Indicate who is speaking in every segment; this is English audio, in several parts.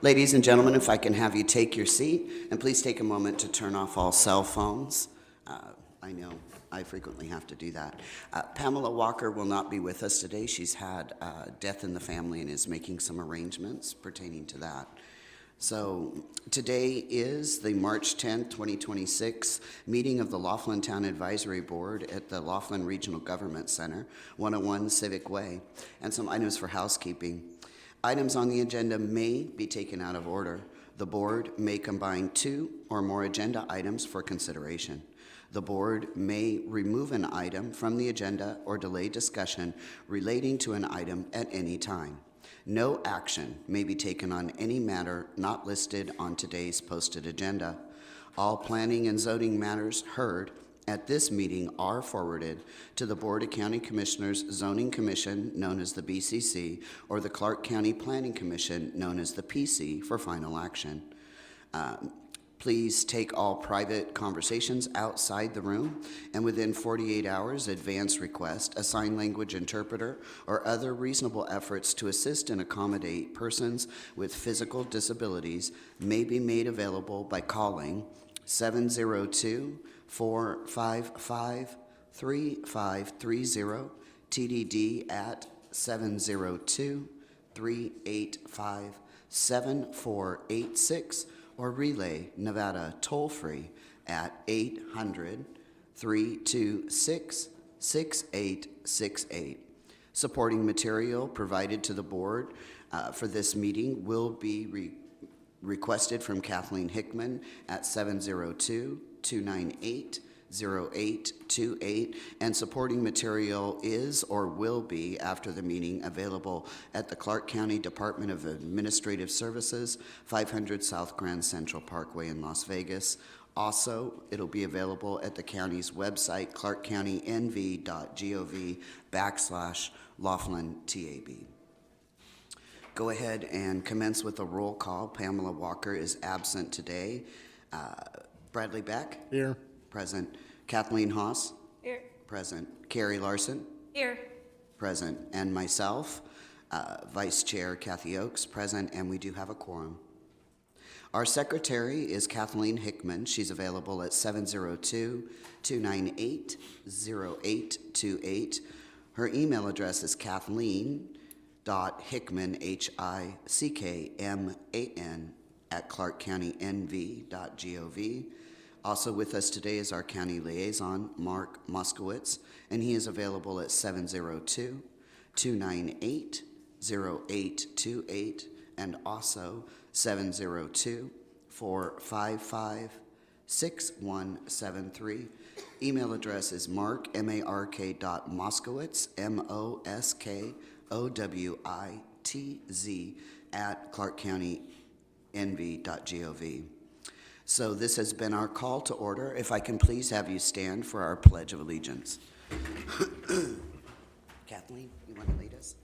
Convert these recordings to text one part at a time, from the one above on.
Speaker 1: Ladies and gentlemen, if I can have you take your seat, and please take a moment to turn off all cell phones. I know I frequently have to do that. Pamela Walker will not be with us today. She's had death in the family and is making some arrangements pertaining to that. So today is the March 10th, 2026 meeting of the Laughlin Town Advisory Board at the Laughlin Regional Government Center, 101 Civic Way, and some items for housekeeping. Items on the agenda may be taken out of order. The board may combine two or more agenda items for consideration. The board may remove an item from the agenda or delay discussion relating to an item at any time. No action may be taken on any matter not listed on today's posted agenda. All planning and zoning matters heard at this meeting are forwarded to the Board of County Commissioners Zoning Commission, known as the BCC, or the Clark County Planning Commission, known as the PC, for final action. Please take all private conversations outside the room, and within 48 hours, advance request, a sign language interpreter, or other reasonable efforts to assist and accommodate persons with physical disabilities may be made available by calling 702-455-3530, TDD at 702-385-7486, or Relay Nevada toll-free at 800-326-6868. Supporting material provided to the board for this meeting will be requested from Kathleen Hickman at 702-298-0828, and supporting material is or will be, after the meeting, available at the Clark County Department of Administrative Services, 500 South Grand Central Parkway in Las Vegas. Also, it'll be available at the county's website, clarkcountynv.gov/LaughlinTAB. Go ahead and commence with a roll call. Pamela Walker is absent today. Bradley Beck?
Speaker 2: Here.
Speaker 1: Present. Kathleen Haas?
Speaker 3: Here.
Speaker 1: Present. Carrie Larson?
Speaker 3: Here.
Speaker 1: Present. And myself, Vice Chair Kathy Oakes, present, and we do have a quorum. Our secretary is Kathleen Hickman. She's available at 702-298-0828. Her email address is kathleen.hickman, HICKMAN, at clarkcountynv.gov. Also with us today is our county liaison, Mark Moskowitz, and he is available at 702-298-0828, and also 702-455-6173. Email address is mark.moskowitz, MOSKOWITZ, at clarkcountynv.gov. So this has been our call to order. If I can please have you stand for our Pledge of Allegiance. Kathleen, you want to lead us?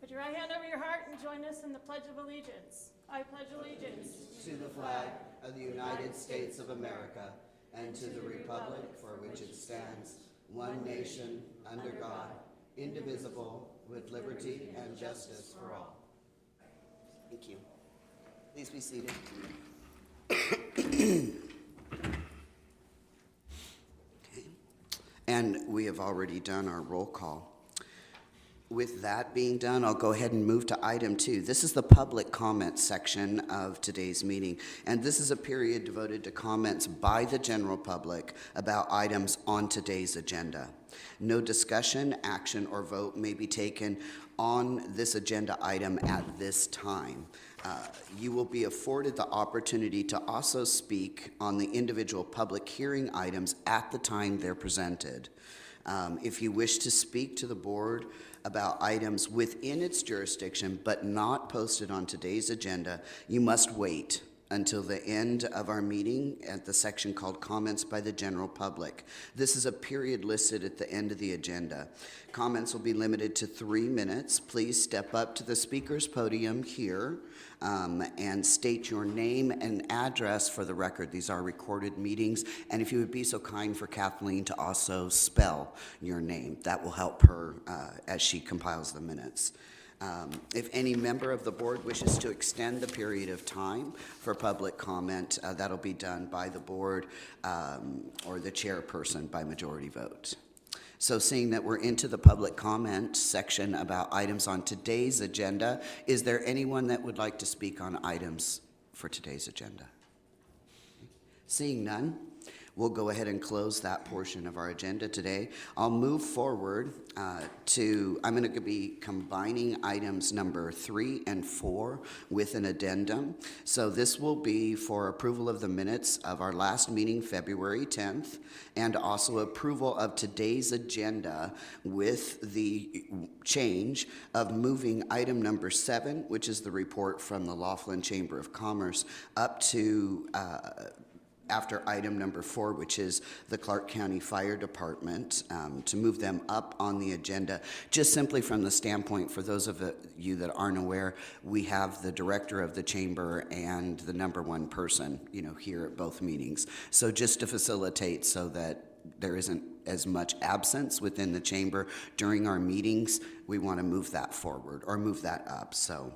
Speaker 3: Put your right hand over your heart and join us in the Pledge of Allegiance. I pledge allegiance
Speaker 1: To the flag of the United States of America and to the republic for which it stands, one nation, under God, indivisible, with liberty and justice for all. Thank you. Please be seated. Okay. And we have already done our roll call. With that being done, I'll go ahead and move to item 2. This is the public comment section of today's meeting, and this is a period devoted to comments by the general public about items on today's agenda. No discussion, action, or vote may be taken on this agenda item at this time. You will be afforded the opportunity to also speak on the individual public hearing items at the time they're presented. If you wish to speak to the board about items within its jurisdiction but not posted on today's agenda, you must wait until the end of our meeting at the section called Comments by the General Public. This is a period listed at the end of the agenda. Comments will be limited to 3 minutes. Please step up to the speaker's podium here and state your name and address for the record. These are recorded meetings, and if you would be so kind for Kathleen to also spell your name, that will help her as she compiles the minutes. If any member of the board wishes to extend the period of time for public comment, that'll be done by the board or the chairperson by majority vote. So seeing that we're into the public comment section about items on today's agenda, is there anyone that would like to speak on items for today's agenda? Seeing none, we'll go ahead and close that portion of our agenda today. I'll move forward I'm going to be combining items number 3 and 4 with an addendum. So this will be for approval of the minutes of our last meeting, February 10th, and also approval of today's agenda with the change of moving item number 7, which is the report from the Laughlin Chamber of Commerce, up to after item number 4, which is the Clark County Fire Department, to move them up on the agenda, just simply from the standpoint, for those of you that aren't aware, we have the director of the chamber and the number 1 person, here at both meetings. So just to facilitate so that there isn't as much absence within the chamber during our meetings, we want to move that forward or move that up. So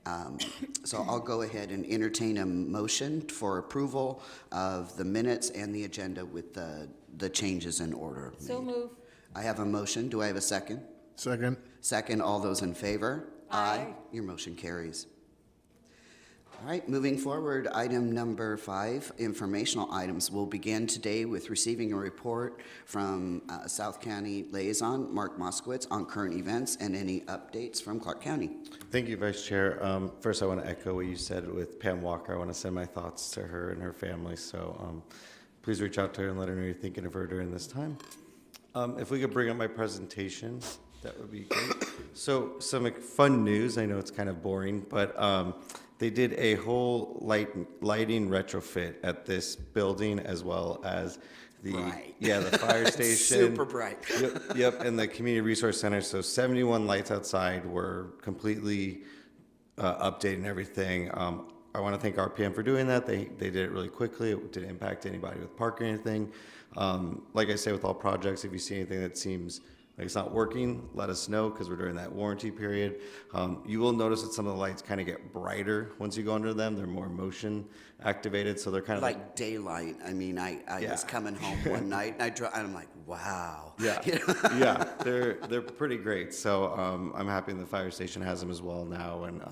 Speaker 1: I'll go ahead and entertain a motion for approval of the minutes and the agenda with the changes in order made.
Speaker 3: So move.
Speaker 1: I have a motion. Do I have a second?
Speaker 2: Second.
Speaker 1: Second. All those in favor?
Speaker 3: Aye.
Speaker 1: Your motion carries. All right, moving forward, item number 5, informational items. We'll begin today with receiving a report from South County Liaison, Mark Moskowitz, on current events and any updates from Clark County.
Speaker 4: Thank you, Vice Chair. First, I want to echo what you said with Pam Walker. I want to send my thoughts to her and her family. So please reach out to her and let her know you're thinking of her during this time. If we could bring up my presentation, that would be great. So some fun news. I know it's kind of boring, but they did a whole lighting retrofit at this building, as well as the fire station.
Speaker 1: Super bright.
Speaker 4: Yep, and the community resource center. So 71 lights outside were completely updated and everything. I want to thank RPM for doing that. They did it really quickly. It didn't impact anybody with park or anything. Like I say, with all projects, if you see anything that seems like it's not working, let us know, because we're during that warranty period. You will notice that some of the lights kind of get brighter once you go under them. They're more motion activated, so they're kind of
Speaker 1: like daylight. I mean, I was coming home one night, and I'm like, wow.
Speaker 4: Yeah, yeah, they're pretty great. So I'm happy the fire station has them as well now, and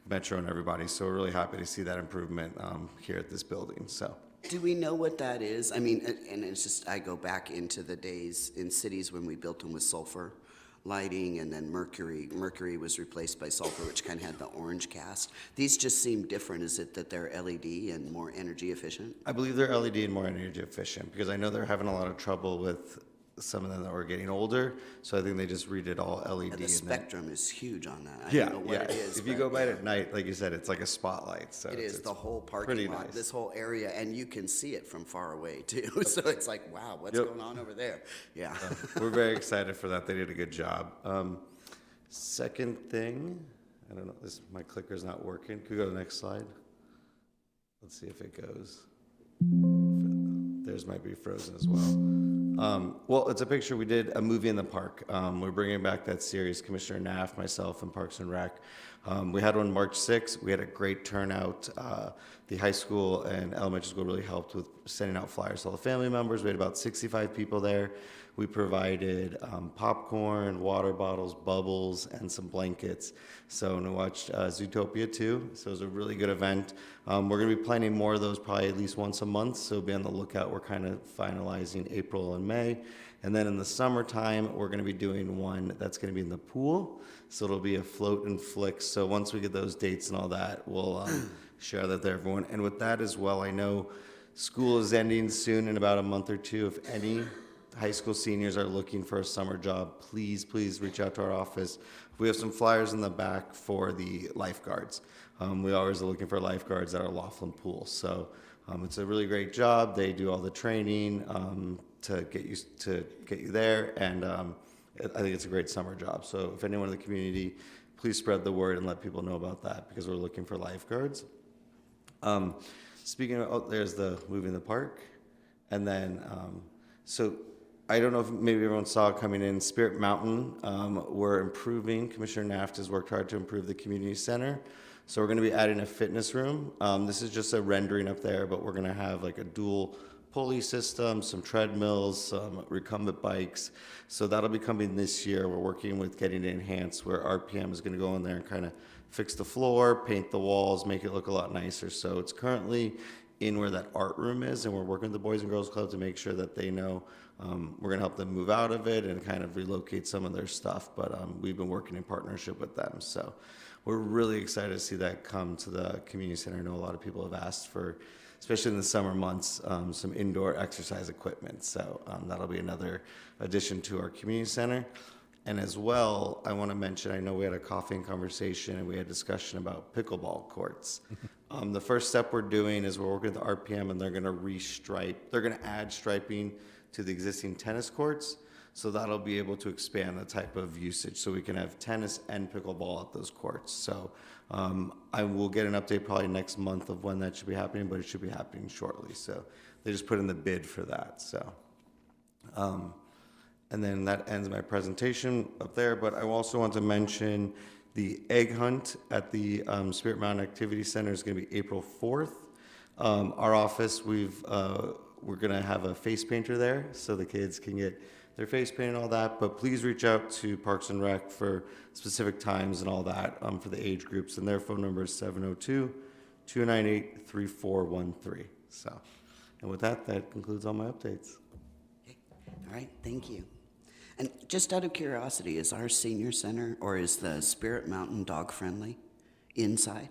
Speaker 4: Metro and everybody. So we're really happy to see that improvement here at this building. So.
Speaker 1: Do we know what that is? I mean, and it's just, I go back into the days in cities when we built them with sulfur lighting, and then mercury. Mercury was replaced by sulfur, which kind of had the orange cast. These just seem different. Is it that they're LED and more energy efficient?
Speaker 4: I believe they're LED and more energy efficient, because I know they're having a lot of trouble with some of them that were getting older, so I think they just redid all LED.
Speaker 1: Yeah, the spectrum is huge on that. I
Speaker 4: don't
Speaker 1: know what it is.
Speaker 4: If you go by it at night, like you said, it's like a spotlight. So
Speaker 1: it is the whole parking lot, nice. This whole area, and you can see it from far away too. So it's like, wow, what's going on over there? Yeah.
Speaker 4: We're very excited for that. They did a good job. Second thing, I don't know, my clicker's not working. Could we go to the next slide? Let's see if it goes. Theirs might be frozen as well. Well, it's a picture. We did a movie in the park. We're bringing back that series, Commissioner Naff, myself, and Parks and Rec. We had one March 6th. We had a great turnout. The high school and elementary school really helped with sending out flyers to all the family members. We had about 65 people there. We provided popcorn, water bottles, bubbles, and some blankets. So, and we watched Zootopia 2. So it was a really good event. We're going to be planning more of those probably at least once a month. So be on the lookout. We're kind of finalizing April and May. And then in the summertime, we're going to be doing one that's going to be in the pool. So it'll be a float and flick. So once we get those dates and all that, we'll share that with everyone. And with that as well, I know school is ending soon in about a month or two. If any high school seniors are looking for a summer job, please reach out to our office. We have some flyers in the back for the lifeguards. We always are looking for lifeguards at our Laughlin pool. So it's a really great job. They do all the training to get you there, and I think it's a great summer job. So if anyone in the community, please spread the word and let people know about that, because we're looking for lifeguards. Speaking of, there's the movie in the park, and then so I don't know if maybe everyone saw it coming in, Spirit Mountain, we're improving. Commissioner Naft has worked hard to improve the community center. So we're going to be adding a fitness room. This is just a rendering up there, but we're going to have like a dual pulley system, some treadmills, some recumbent bikes. So that'll be coming this year. We're working with getting it enhanced, where RPM is going to go in there and kind of fix the floor, paint the walls, make it look a lot nicer. So it's currently in where that art room is, and we're working with the Boys and Girls Club to make sure that they know we're going to help them move out of it and kind of relocate some of their stuff. But we've been working in partnership with them. So we're really excited to see that come to the community center. I know a lot of people have asked for, especially in the summer months, some indoor exercise equipment. So that'll be another addition to our community center. And as well, I want to mention, I know we had a coffee and conversation and we had discussion about pickleball courts. The first step we're doing is we're working with the RPM and they're going to restripe, they're going to add striping to the existing tennis courts. So that'll be able to expand the type of usage. So we can have tennis and pickleball at those courts. So I will get an update probably next month of when that should be happening, but it should be happening shortly. So they just put in the bid for that. So, and then that ends my presentation up there. But I also want to mention the egg hunt at the Spirit Mountain Activity Center is going to be April 4th. Our office, we're going to have a face painter there so the kids can get their face paint and all that. But please reach out to Parks and Rec for specific times and all that for the age groups. And their phone number is 702-298-3413. So, and with that, that concludes all my updates.
Speaker 1: Okay. All right, thank you. And just out of curiosity, is our senior center or is the Spirit Mountain dog friendly inside?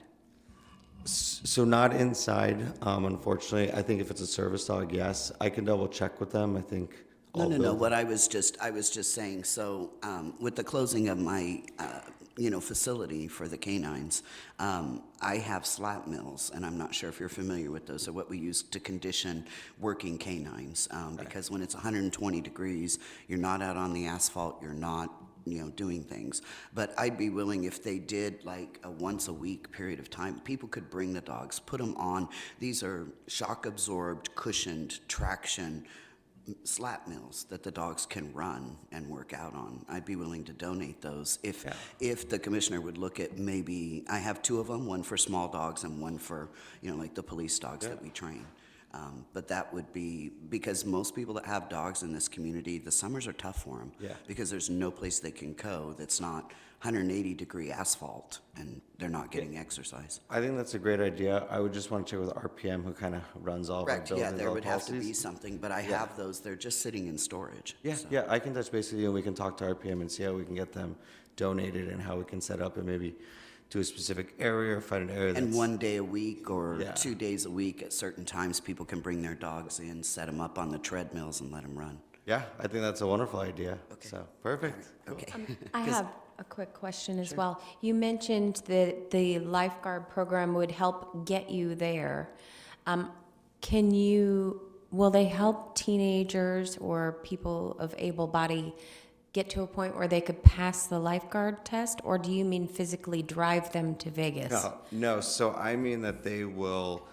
Speaker 4: So not inside, unfortunately. I think if it's a service dog, yes. I can double check with them. I think.
Speaker 1: No. What I was just saying. So with the closing of my, facility for the canines, I have slap mills, and I'm not sure if you're familiar with those. Or what we use to condition working canines, because when it's 120 degrees, you're not out on the asphalt. You're not. Doing things. But I'd be willing if they did like a once a week period of time, people could bring the dogs, put them on. These are shock absorbed, cushioned, traction slap mills that the dogs can run and work out on. I'd be willing to donate those if the commissioner would look at maybe, I have two of them, one for small dogs and one for, like the police dogs that we train. But that would be, because most people that have dogs in this community, the summers are tough for them.
Speaker 4: Yeah.
Speaker 1: Because there's no place they can go that's not 180-degree asphalt, and they're not getting exercise.
Speaker 4: I think that's a great idea. I would just want to check with RPM, who kind of runs all of our
Speaker 1: Correct,
Speaker 4: buildings.
Speaker 1: yeah, there
Speaker 4: all
Speaker 1: would have to be
Speaker 4: policies.
Speaker 1: something, but I have those, they're just sitting in storage.
Speaker 4: Yeah,
Speaker 1: so.
Speaker 4: yeah, I can touch base with you and we can talk to RPM and see how we can get them donated and how we can set up and maybe to a specific area or find an area that's...
Speaker 1: And 1 day a week or
Speaker 4: Yeah.
Speaker 1: 2 days a week at certain times, people can bring their dogs in, set them up on the treadmills and let them run.
Speaker 4: Yeah, I think that's a wonderful idea.
Speaker 1: Okay.
Speaker 4: So, perfect. Cool.
Speaker 1: Okay.
Speaker 2: I have a quick question as well. You mentioned that the lifeguard program would help get you there. Will they help teenagers or people of able body get to a point where they could pass the lifeguard test, or do you mean physically drive them to Vegas?
Speaker 4: No, so I mean that they will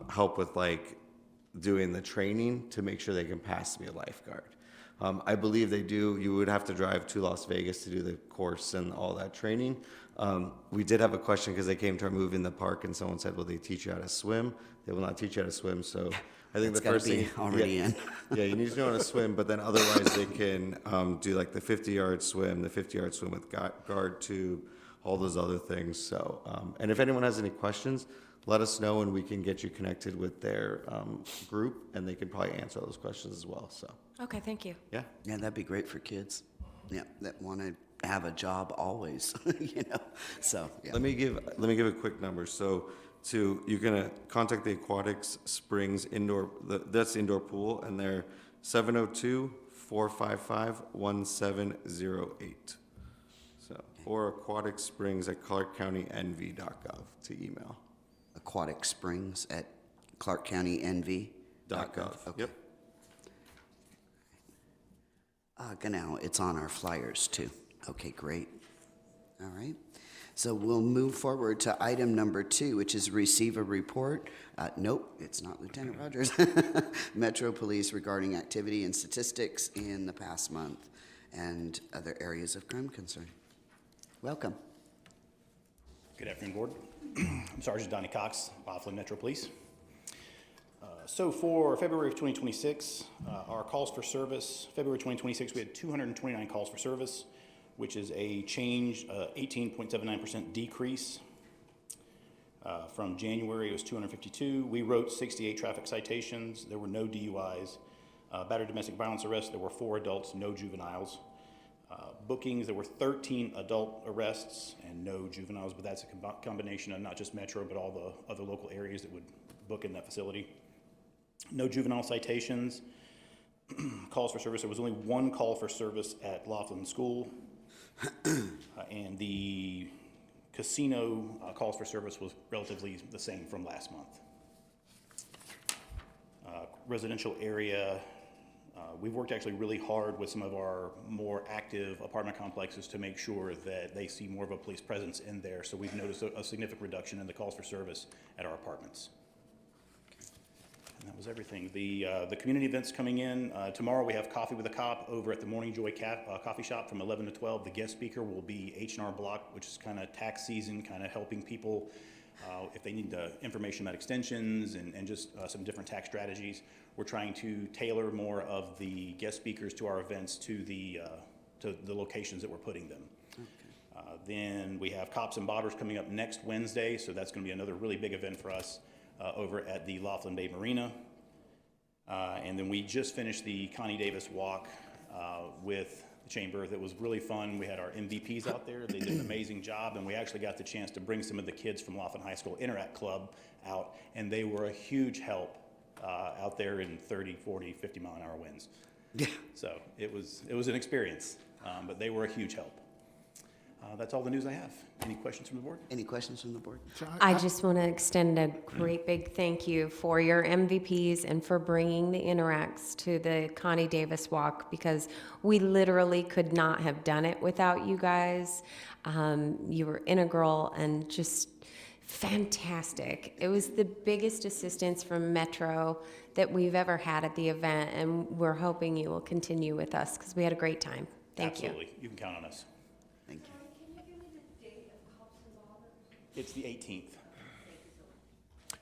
Speaker 4: help with like doing the training to make sure they can pass to be a lifeguard. I believe they do. You would have to drive to Las Vegas to do the course and all that training. We did have a question because they came to our movie in the park and someone said, will they teach you how to swim? They will not teach you how to swim. So I think
Speaker 1: It's
Speaker 4: the
Speaker 1: gotta
Speaker 4: first
Speaker 1: be
Speaker 4: thing
Speaker 1: already in.
Speaker 4: Yeah, you need to know how to swim, but then otherwise they can do like the 50-yard swim, the 50-yard swim with guard tube, all those other things. So, and if anyone has any questions, let us know and we can get you connected with their group and they can probably answer those questions as well. So,
Speaker 2: Okay, thank you.
Speaker 4: yeah.
Speaker 1: Yeah, that'd be great for kids. Yeah, that want to have a job always, So, yeah.
Speaker 4: Let me give a quick number. So you're gonna contact the Aquatics Springs indoor, that's indoor pool, and they're 702-455-1708. So, or aquaticsprings@clarkcountynv.gov to email.
Speaker 1: Aquatic Springs at clarkcountynv.gov. Okay.
Speaker 4: Yep.
Speaker 1: Genau, it's on our flyers too. Okay, great. All right. So we'll move forward to item number 2, which is receive a report. Nope, it's not Lieutenant Rogers. Metro Police regarding activity and statistics in the past month and other areas of crime concern. Welcome.
Speaker 5: Good afternoon, Board. I'm Sergeant Donnie Cox, Laughlin Metro Police. So for February of 2026, our calls for service, February 2026, we had 229 calls for service, which is a change, 18.79% decrease. From January, it was 252. We wrote 68 traffic citations. There were no DUIs. Battered domestic violence arrests, there were 4 adults, no juveniles. Bookings, there were 13 adult arrests and no juveniles, but that's a combination of not just Metro, but all the other local areas that would book in that facility. No juvenile citations. Calls for service, there was only 1 call for service at Laughlin School. And the casino calls for service was relatively the same from last month. Residential area, we've worked actually really hard with some of our more active apartment complexes to make sure that they see more of a police presence in there. So we've noticed a significant reduction in the calls for service at our apartments. And that was everything. The community events coming in. Tomorrow we have Coffee with a Cop over at the Morning Joy Coffee Shop from 11 to 12. The guest speaker will be H&R Block, which is kind of tax season, kind of helping people if they need information about extensions and just some different tax strategies. We're trying to tailor more of the guest speakers to our events to the locations that we're putting them. Okay. Then we have Cops and Bobbers coming up next Wednesday, so that's going to be another really big event for us. Over at the Laughlin Bay Marina. And then we just finished the Connie Davis walk with the Chamber. That was really fun. We had our MVPs out there. They did an amazing job, and we actually got the chance to bring some of the kids from Laughlin High School Interact Club out, and they were a huge help out there in 30, 40, 50 mile an hour winds. Yeah. So it was an experience, but they were a huge help. That's all the news I have. Any questions from the board?
Speaker 1: Any questions from the board?
Speaker 2: I just want to extend a great big thank you for your MVPs and for bringing the Interacts to the Connie Davis walk, because we literally could not have done it without you guys. You were integral and just fantastic. It was the biggest assistance from Metro that we've ever had at the event, and we're hoping you will continue with us because we had a great time. Thank you.
Speaker 5: Absolutely. You can count on us.
Speaker 1: Thank you.
Speaker 5: It's the 18th.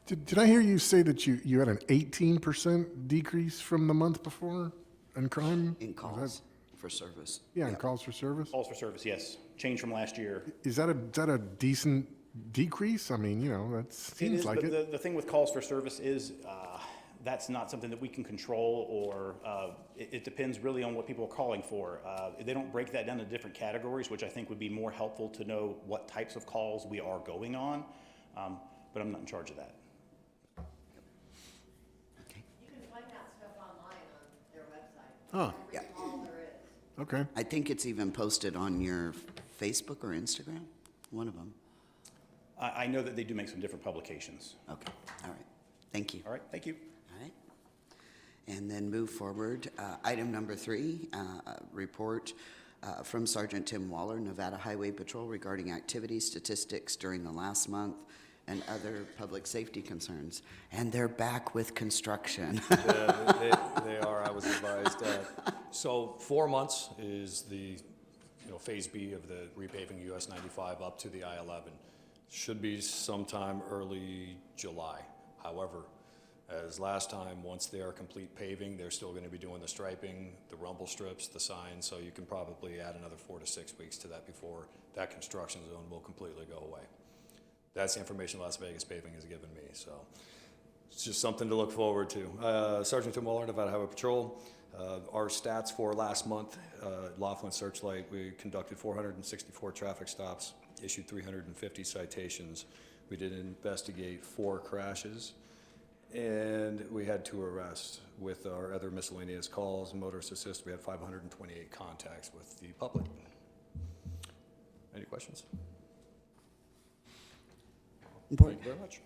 Speaker 6: Did I hear you say that you had an 18% decrease from the month before in crime?
Speaker 1: In calls for service.
Speaker 6: Yeah, in calls for service?
Speaker 5: Calls for service, yes. Change from last year.
Speaker 6: Is that a decent decrease? I mean, that seems like it.
Speaker 5: But the thing with calls for service is that's not something that we can control, or it depends really on what people are calling for. They don't break that down into different categories, which I think would be more helpful to know what types of calls we are going on, but I'm not in charge of that.
Speaker 1: Okay.
Speaker 7: You can find that stuff online on their website.
Speaker 6: Oh,
Speaker 1: Yeah.
Speaker 7: All there is.
Speaker 6: okay.
Speaker 1: I think it's even posted on your Facebook or Instagram, one of them.
Speaker 5: I know that they do make some different publications.
Speaker 1: Okay, all right. Thank you.
Speaker 5: All right, thank you.
Speaker 1: All right. And then move forward. Item number 3, report from Sergeant Tim Waller, Nevada Highway Patrol regarding activity statistics during the last month and other public safety concerns. And they're back with construction.
Speaker 8: Yeah, they are, I was advised. So 4 months is the phase B of the repaving US 95 up to the I-11. Should be sometime early July. However, as last time, once they are complete paving, they're still going to be doing the striping, the rumble strips, the signs, so you can probably add another 4 to 6 weeks to that before that construction zone will completely go away. That's the information Las Vegas Paving has given me, so it's just something to look forward to. Sergeant Tim Waller, Nevada Highway Patrol. Our stats for last month, Laughlin Searchlight, we conducted 464 traffic stops, issued 350 citations. We did investigate 4 crashes, and we had 2 arrests. With our other miscellaneous calls and motorist assist, we had 528 contacts with the public. Any questions?
Speaker 1: Important.
Speaker 8: Thank you very much.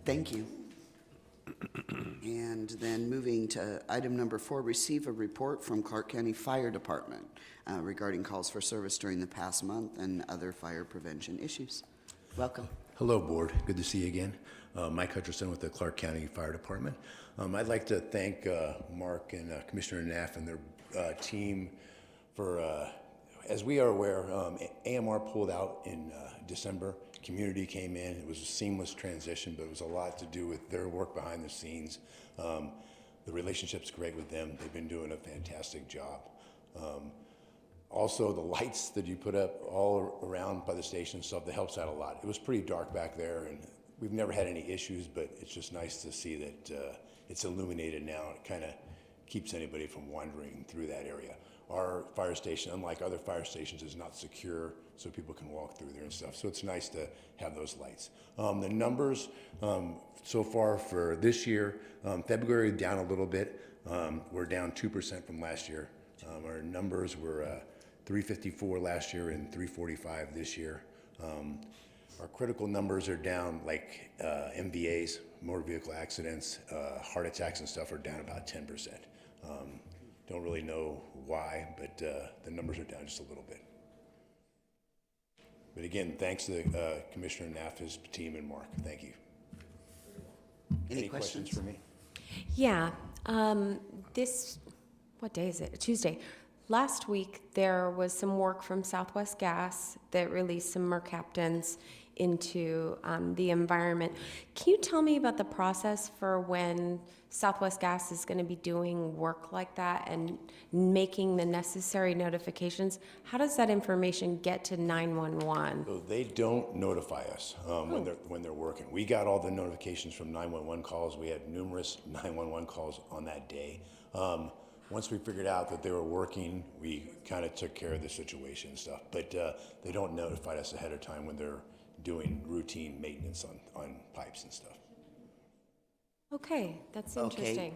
Speaker 1: Thank you. And then moving to item number 4, receive a report from Clark County Fire Department regarding calls for service during the past month and other fire prevention issues. Welcome.
Speaker 9: Hello, Board. Good to see you again. Mike Hutcherson with the Clark County Fire Department. I'd like to thank Mark and Commissioner Naff and their team for, as we are aware, AMR pulled out in December. Community came in. It was a seamless transition, but it was a lot to do with their work behind the scenes. The relationship's great with them. They've been doing a fantastic job. Also, the lights that you put up all around by the station and stuff, that helps out a lot. It was pretty dark back there, and we've never had any issues, but it's just nice to see that it's illuminated now. It kind of keeps anybody from wandering through that area. Our fire station, unlike other fire stations, is not secure, so people can walk through there and stuff. So it's nice to have those lights. The numbers so far for this year, February down a little bit. We're down 2% from last year. Our numbers were 354 last year and 345 this year. Our critical numbers are down, like MVAs, motor vehicle accidents, heart attacks and stuff are down about 10%. Don't really know why, but the numbers are down just a little bit. But again, thanks to Commissioner Naff, his team, and Mark. Thank you.
Speaker 1: Any
Speaker 9: questions for me?
Speaker 2: Yeah, what day is it? Tuesday. Last week, there was some work from Southwest Gas that released some mercaptans into the environment. Can you tell me about the process for when Southwest Gas is going to be doing work like that and making the necessary notifications? How does that information get to 911?
Speaker 9: So they don't notify us when they're working. We got all the notifications from 911 calls. We had numerous 911 calls on that day. Once we figured out that they were working, we kind of took care of the situation and stuff. But they don't notify us ahead of time when they're doing routine maintenance on pipes and stuff.
Speaker 2: Okay, that's interesting.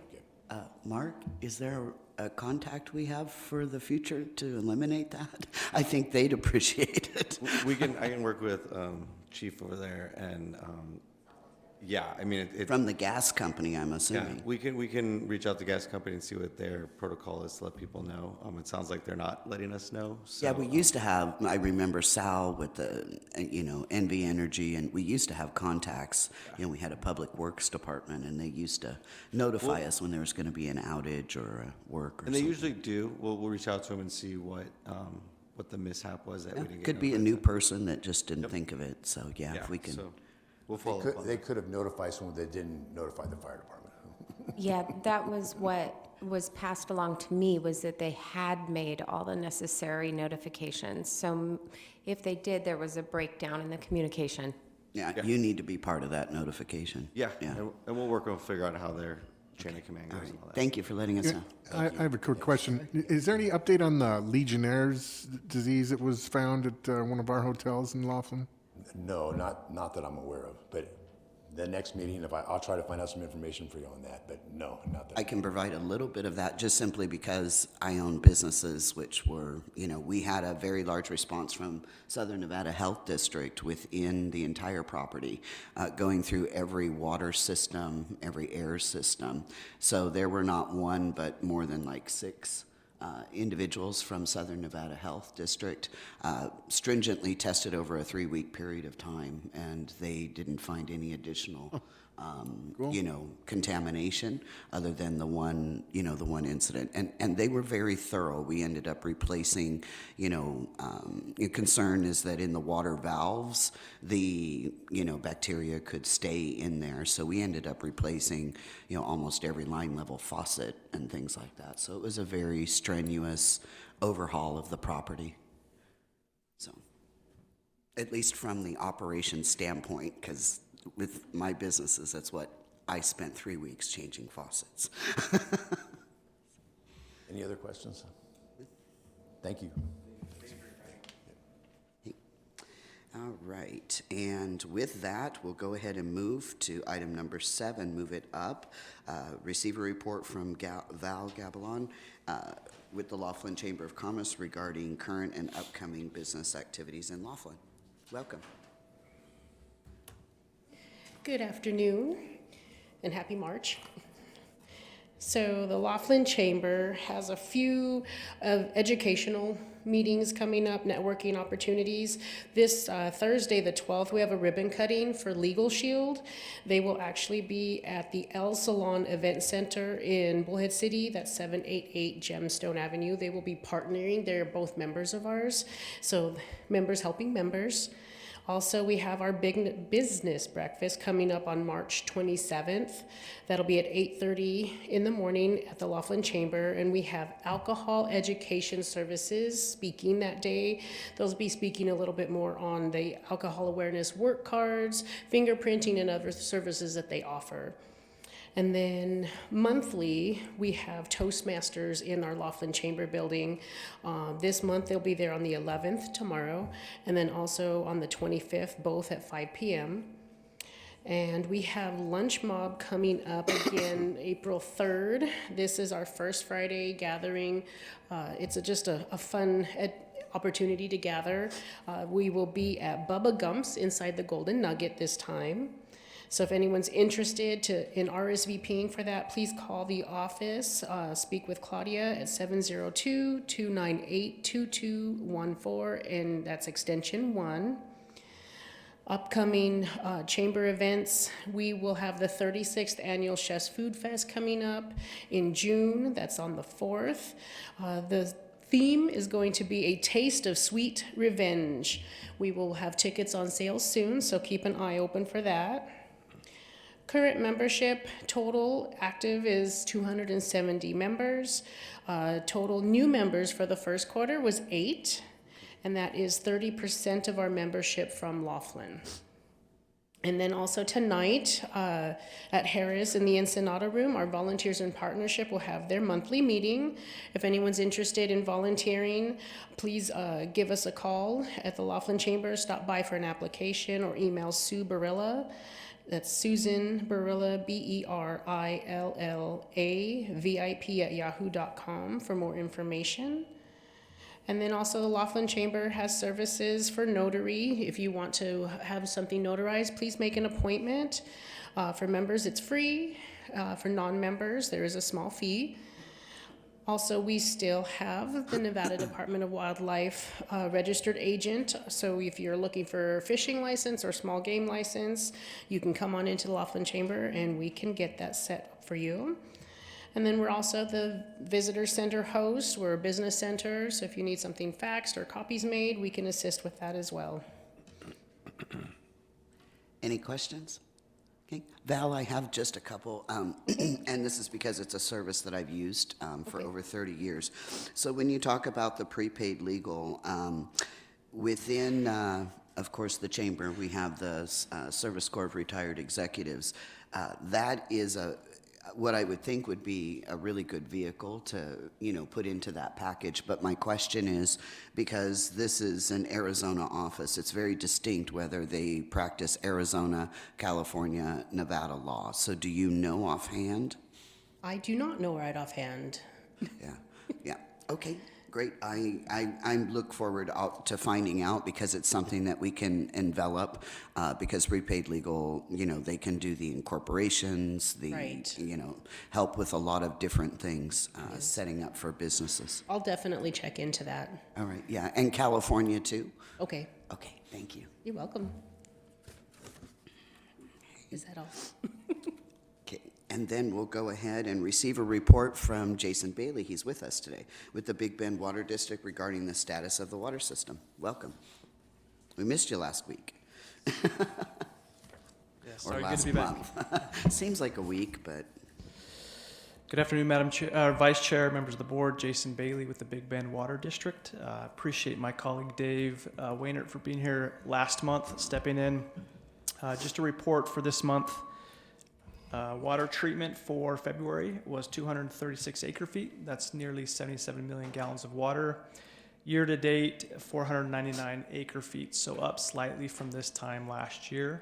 Speaker 1: Mark, is there a contact we have for the future to eliminate that? I think they'd appreciate it.
Speaker 4: I can work with Chief over there, and yeah, I mean,
Speaker 1: From the gas company, I'm
Speaker 4: yeah,
Speaker 1: assuming.
Speaker 4: we can reach out to the gas company and see what their protocol is to let people know. It sounds like they're not letting us know. So,
Speaker 1: Yeah, we used to have, I remember Sal with the, NV Energy, and we used to have contacts. We had a public works department, and they used to notify us when there was going to be an outage or work or
Speaker 4: and they
Speaker 1: something.
Speaker 4: usually do. We'll reach out to them and see what the mishap was that we didn't get.
Speaker 1: Could be a new person that just didn't think of it, so yeah, if we can.
Speaker 4: So we'll follow up on
Speaker 9: They
Speaker 4: that.
Speaker 9: could have notified someone that didn't notify the fire department.
Speaker 2: Yeah, that was what was passed along to me, was that they had made all the necessary notifications. So if they did, there was a breakdown in the communication.
Speaker 1: Yeah, you need to be part of that notification.
Speaker 4: Yeah, and we'll work on figure out how their chain of command goes and all that.
Speaker 1: Tink you for letting us know.
Speaker 6: I have a quick question. Is there any update on the Legionnaire's disease that was found at one of our hotels in Laughlin?
Speaker 9: No, not that I'm aware of. But the next meeting, I'll try to find out some information for you on that. But no, not that.
Speaker 1: I can provide a little bit of that just simply because I own businesses which were, we had a very large response from Southern Nevada Health District within the entire property, going through every water system, every air system. So there were not one, but more than like 6 individuals from Southern Nevada Health District, stringently tested over a 3-week period of time, and they didn't find any additional, contamination other than the one incident. And they were very thorough. We ended up replacing, concern is that in the water valves, the, bacteria could stay in there. So we ended up replacing, almost every line level faucet and things like that. So it was a very strenuous overhaul of the property. So, at least from the operation standpoint, because with my businesses, that's what I spent 3 weeks changing faucets.
Speaker 9: Any other questions? Thank you.
Speaker 1: All right, and with that, we'll go ahead and move to item number 7, move it up. Receive a report from Val Gabelon with the Laughlin Chamber of Commerce regarding current and upcoming business activities in Laughlin. Welcome.
Speaker 10: Good afternoon and happy March. So the Laughlin Chamber has a few educational meetings coming up, networking opportunities. This Thursday, the 12th, we have a ribbon cutting for Legal Shield. They will actually be at the El Salon Event Center in Bullhead City. That's 788 Gemstone Avenue. They will be partnering. They're both members of ours. So members helping members. Also, we have our big business breakfast coming up on March 27th. That'll be at 8:30 in the morning at the Laughlin Chamber, and we have alcohol education services speaking that day. They'll be speaking a little bit more on the alcohol awareness work cards, fingerprinting, and other services that they offer. And then monthly, we have Toastmasters in our Laughlin Chamber building. This month, they'll be there on the 11th, tomorrow, and then also on the 25th, both at 5 p.m. And we have Lunch Mob coming up again April 3rd. This is our first Friday gathering. It's just a fun opportunity to gather. We will be at Bubba Gump's inside the Golden Nugget this time. So if anyone's interested in RSVPing for that, please call the office, speak with Claudia at 702-298-2214, and that's extension 1. Upcoming chamber events, we will have the 36th Annual Chef's Food Fest coming up in June. That's on the 4th. The theme is going to be A Taste of Sweet Revenge. We will have tickets on sale soon, so keep an eye open for that. Current membership total active is 270 members. Total new members for the first quarter was 8, and that is 30% of our membership from Laughlin. And then also tonight at Harris in the Ensenada Room, our Volunteers in Partnership will have their monthly meeting. If anyone's interested in volunteering, please give us a call at the Laughlin Chamber, stop by for an application, or email Sue Barilla. That's Susan Barilla, BERILLA VIP at yahoo.com for more information. And then also the Laughlin Chamber has services for notary. If you want to have something notarized, please make an appointment. For members, it's free. For non-members, there is a small fee. Also, we still have the Nevada Department of Wildlife registered agent. So if you're looking for a fishing license or small game license, you can come on into the Laughlin Chamber and we can get that set up for you. And then we're also the visitor center host. We're a business center, so if you need something faxed or copies made, we can assist with that as well.
Speaker 1: Any questions? Okay. Val, I have just a couple, and this is because it's a service that I've used for over 30 years. So when you talk about the prepaid legal, within, of course, the chamber, we have the Service Corps of Retired Executives. That is what I would think would be a really good vehicle to, put into that package. But my question is, because this is an Arizona office, it's very distinct whether they practice Arizona, California, Nevada law. So do you know offhand?
Speaker 10: I do not know right offhand.
Speaker 1: Yeah. Okay, great. I look forward to finding out, because it's something that we can envelop, because prepaid legal, they can do the incorporations,
Speaker 10: Right.
Speaker 1: Help with a lot of different things, setting up for businesses.
Speaker 10: I'll definitely check into that.
Speaker 1: All right, yeah, and California too?
Speaker 10: Okay,
Speaker 1: Okay, thank you.
Speaker 10: you're welcome. Is that all?
Speaker 1: Okay, and then we'll go ahead and receive a report from Jason Bailey. He's with us today with the Big Bend Water District regarding the status of the water system. Welcome. We missed you last week. Or
Speaker 11: Sorry, good
Speaker 1: last
Speaker 11: to be back.
Speaker 1: month. Seems like a week, but
Speaker 11: Good afternoon, Madam Vice Chair, members of the board. Jason Bailey with the Big Bend Water District. Appreciate my colleague Dave Wainert for being here last month, stepping in. Just a report for this month. Water treatment for February was 236 acre feet. That's nearly 77 million gallons of water. Year to date, 499 acre feet, so up slightly from this time last year.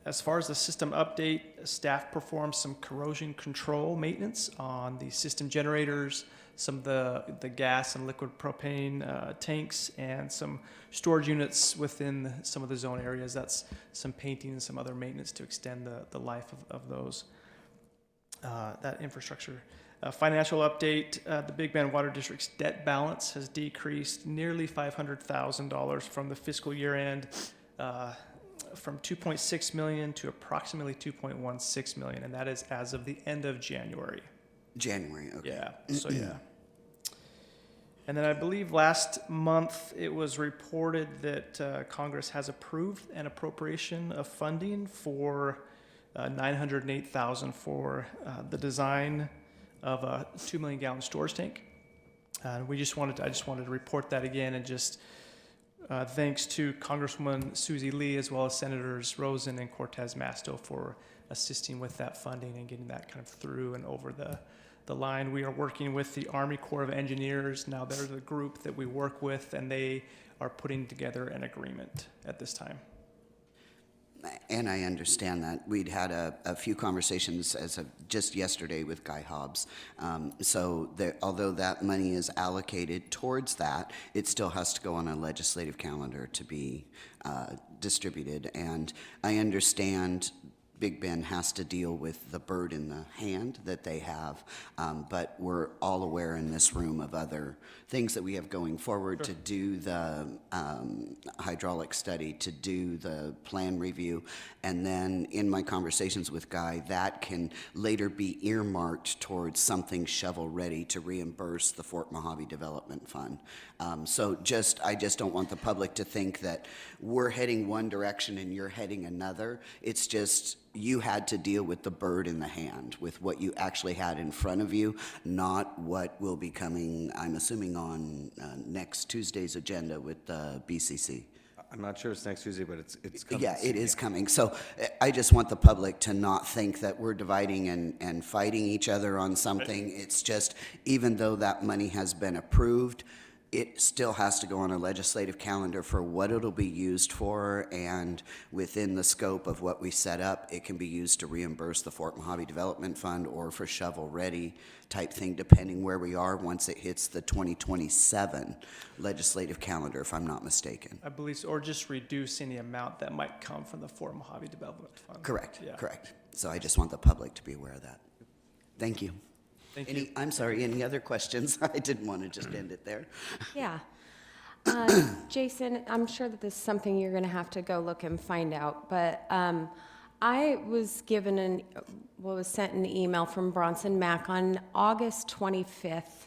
Speaker 11: As far as the system update, staff performed some corrosion control maintenance on the system generators, some of the gas and liquid propane tanks, and some storage units within some of the zone areas. That's some painting and some other maintenance to extend the life of those. that infrastructure. Financial update, the Big Bend Water District's debt balance has decreased nearly $500,000 from the fiscal year end, from 2.6 million to approximately 2.16 million, and that is as of the end of January.
Speaker 1: January, okay.
Speaker 11: Yeah, so yeah. And then I believe last month it was reported that Congress has approved an appropriation of funding for $908,000 for the design of a 2 million gallon storage tank. I just wanted to report that again, and just thanks to Congresswoman Susie Lee as well as Senators Rosen and Cortez Masto for assisting with that funding and getting that kind of through and over the line. We are working with the Army Corps of Engineers. Now they're the group that we work with, and they are putting together an agreement at this time.
Speaker 1: And I understand that. We'd had a few conversations as of just yesterday with Guy Hobbs. So although that money is allocated towards that, it still has to go on a legislative calendar to be distributed. And I understand Big Bend has to deal with the bird in the hand that they have, but we're all aware in this room of other things that we have going forward to do the hydraulic study, to do the plan review, and then in my conversations with Guy, that can later be earmarked towards something shovel-ready to reimburse the Fort Mojave Development Fund. So I just don't want the public to think that we're heading one direction and you're heading another. It's just you had to deal with the bird in the hand, with what you actually had in front of you, not what will be coming, I'm assuming, on next Tuesday's agenda with the BCC.
Speaker 4: I'm not sure it's next Tuesday, but it's coming.
Speaker 1: Yeah,
Speaker 4: soon.
Speaker 1: it is coming. So I just want the public to not think that we're dividing and fighting each other on something. It's just, even though that money has been approved, it still has to go on a legislative calendar for what it'll be used for, and within the scope of what we set up, it can be used to reimburse the Fort Mojave Development Fund or for shovel-ready type thing, depending where we are once it hits the 2027 legislative calendar, if I'm not mistaken.
Speaker 11: I believe so, or just reduce any amount that might come from the Fort Mojave Development Fund.
Speaker 1: Correct,
Speaker 11: Yeah.
Speaker 1: correct. So I just want the public to be aware of that. Thank you.
Speaker 11: Thank you.
Speaker 1: I'm sorry, any other questions? I didn't want to just end it there.
Speaker 2: Yeah. Jason, I'm sure that this is something you're going to have to go look and find out, but I was given was sent an email from Bronson Mack on August 25th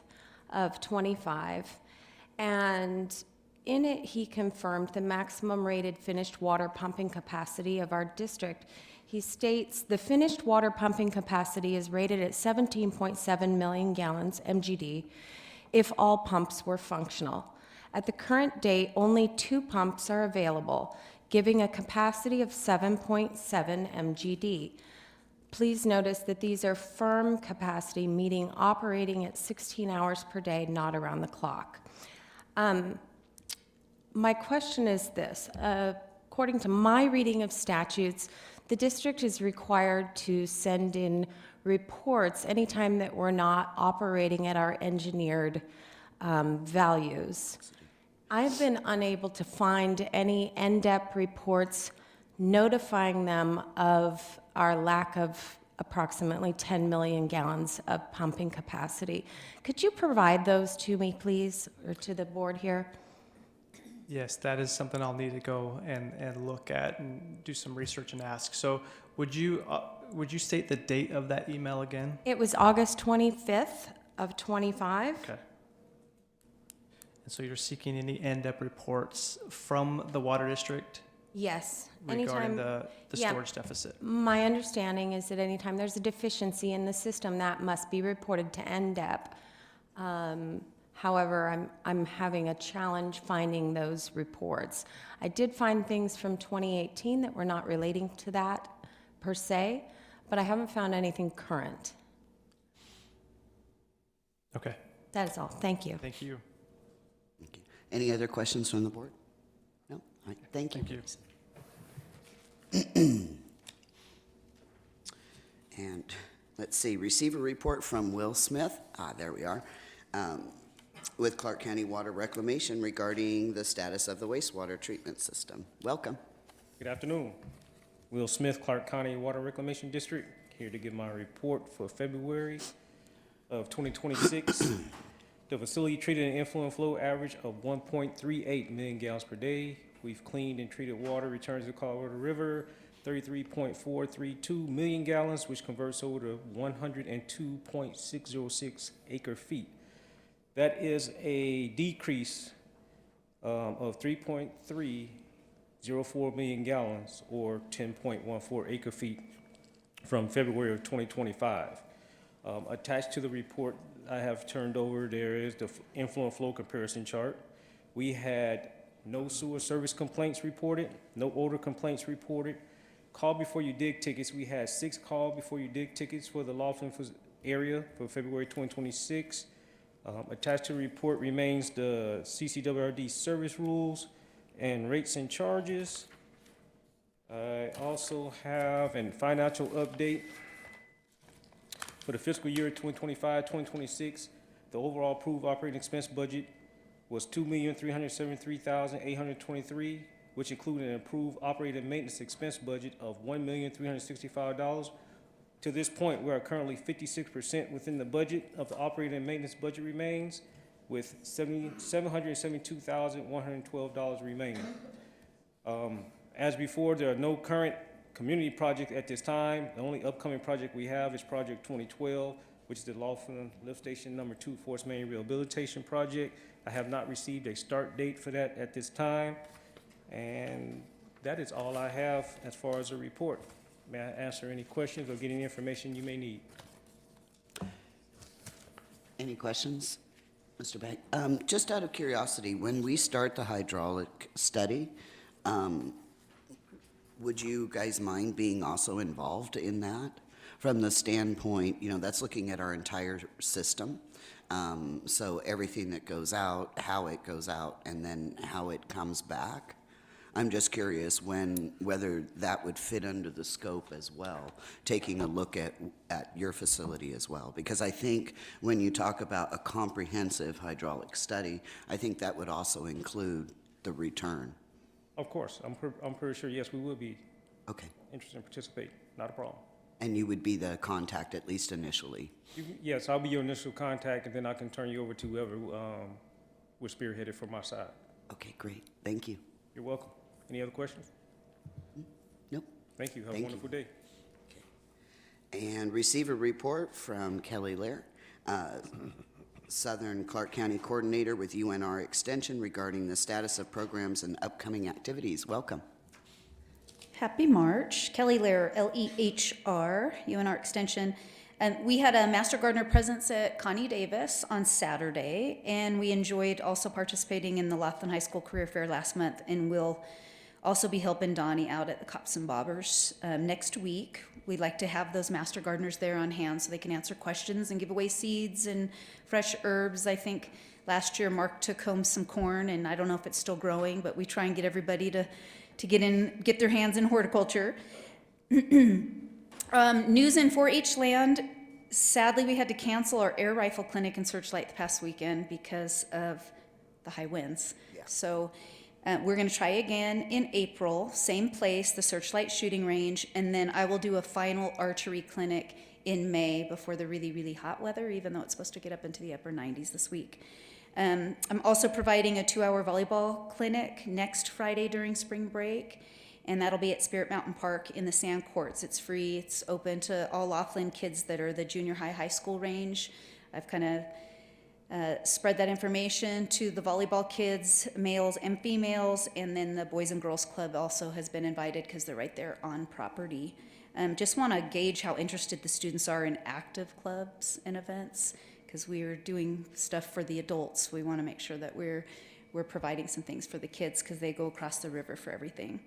Speaker 2: of 25, and in it he confirmed the maximum rated finished water pumping capacity of our district. He states the finished water pumping capacity is rated at 17.7 million gallons MGD if all pumps were functional. At the current date, only 2 pumps are available, giving a capacity of 7.7 MGD. Please notice that these are firm capacity, meaning operating at 16 hours per day, not around the clock. My question is this. According to my reading of statutes, the district is required to send in reports anytime that we're not operating at our engineered values. I've been unable to find any NDEP reports notifying them of our lack of approximately 10 million gallons of pumping capacity. Could you provide those to me, please, or to the board here?
Speaker 11: Yes, that is something I'll need to go and look at and do some research and ask. So would you state the date of that email again?
Speaker 2: It was August 25th of 25.
Speaker 11: Okay. And so you're seeking any NDEP reports from the water district
Speaker 2: Yes.
Speaker 11: regarding
Speaker 2: Anytime,
Speaker 11: the
Speaker 2: yeah.
Speaker 11: storage deficit?
Speaker 2: My understanding is that anytime there's a deficiency in the system, that must be reported to NDEP. However, I'm having a challenge finding those reports. I did find things from 2018 that were not relating to that per se, but I haven't found anything current.
Speaker 11: Okay.
Speaker 2: That is all. Thank you.
Speaker 11: Thank you.
Speaker 1: Okay. Any other questions from the board? No? All right. Thank you.
Speaker 11: Thank you.
Speaker 1: And let's see, receive a report from Will Smith. There we are. With Clark County Water Reclamation regarding the status of the wastewater treatment system. Welcome.
Speaker 12: Good afternoon. Will Smith, Clark County Water Reclamation District, here to give my report for February of 2026. The facility treated an influent flow average of 1.38 million gallons per day. We've cleaned and treated water returns to the Colorado River, 33.432 million gallons, which converts over to 102.606 acre feet. That is a decrease of 3.304 million gallons, or 10.14 acre feet from February of 2025. Attached to the report I have turned over, there is the influent flow comparison chart. We had no sewer service complaints reported, no odor complaints reported. Call before you dig tickets, we had 6 call before you dig tickets for the Laughlin area for February 2026. Attached to the report remains the CCWRD service rules and rates and charges. I also have a financial update. For the fiscal year 2025-2026, the overall approved operating expense budget was $2,373,823, which included an approved operating maintenance expense budget of $1,365,000. To this point, we are currently 56% within the budget of the operating and maintenance budget remains, with $772,112 remaining. As before, there are no current community project at this time. The only upcoming project we have is Project 2012, which is the Laughlin Lift Station Number 2 Force Main Rehabilitation Project. I have not received a start date for that at this time. And that is all I have as far as a report. May I answer any questions or get any information you may need?
Speaker 1: Any questions, Mr. Beck? Just out of curiosity, when we start the hydraulic study, would you guys mind being also involved in that? From the standpoint, that's looking at our entire system. So everything that goes out, how it goes out, and then how it comes back. I'm just curious whether that would fit under the scope as well, taking a look at your facility as well. Because I think when you talk about a comprehensive hydraulic study, I think that would also include the return.
Speaker 12: Of course, I'm pretty sure, yes, we will be
Speaker 1: Okay.
Speaker 12: interested in participating, not a problem.
Speaker 1: And you would be the contact, at least initially?
Speaker 12: Yes, I'll be your initial contact, and then I can turn you over to whoever was spearheaded from my side.
Speaker 1: Okay, great. Thank you.
Speaker 12: You're welcome. Any other questions?
Speaker 1: Nope.
Speaker 12: Thank you. Have
Speaker 1: Thank
Speaker 12: a wonderful day.
Speaker 1: And receive a report from Kelly Lair, Southern Clark County Coordinator with UNR Extension regarding the status of programs and upcoming activities. Welcome.
Speaker 13: Happy March. Kelly Lair, L-E-H-R, UNR Extension. We had a Master Gardener presence at Connie Davis on Saturday, and we enjoyed also participating in the Laughlin High School Career Fair last month, and we'll also be helping Donnie out at the Cops and Bobbers next week. We'd like to have those Master Gardeners there on hand so they can answer questions and give away seeds and fresh herbs. I think last year Mark took home some corn, and I don't know if it's still growing, but we try and get everybody to get their hands in horticulture. News in 4-H land. Sadly, we had to cancel our air rifle clinic and searchlight the past weekend because of the high winds.
Speaker 1: Yeah.
Speaker 13: So we're going to try again in April, same place, the searchlight shooting range, and then I will do a final archery clinic in May before the really, really hot weather, even though it's supposed to get up into the upper 90s this week. I'm also providing a 2-hour volleyball clinic next Friday during spring break, and that'll be at Spirit Mountain Park in the sand courts. It's free. It's open to all Laughlin kids that are the junior high school range. I've kind of spread that information to the volleyball kids, males and females, and then the Boys and Girls Club also has been invited because they're right there on property. Just want to gauge how interested the students are in active clubs and events, because we're doing stuff for the adults. We want to make sure that we're providing some things for the kids because they go across the river for everything.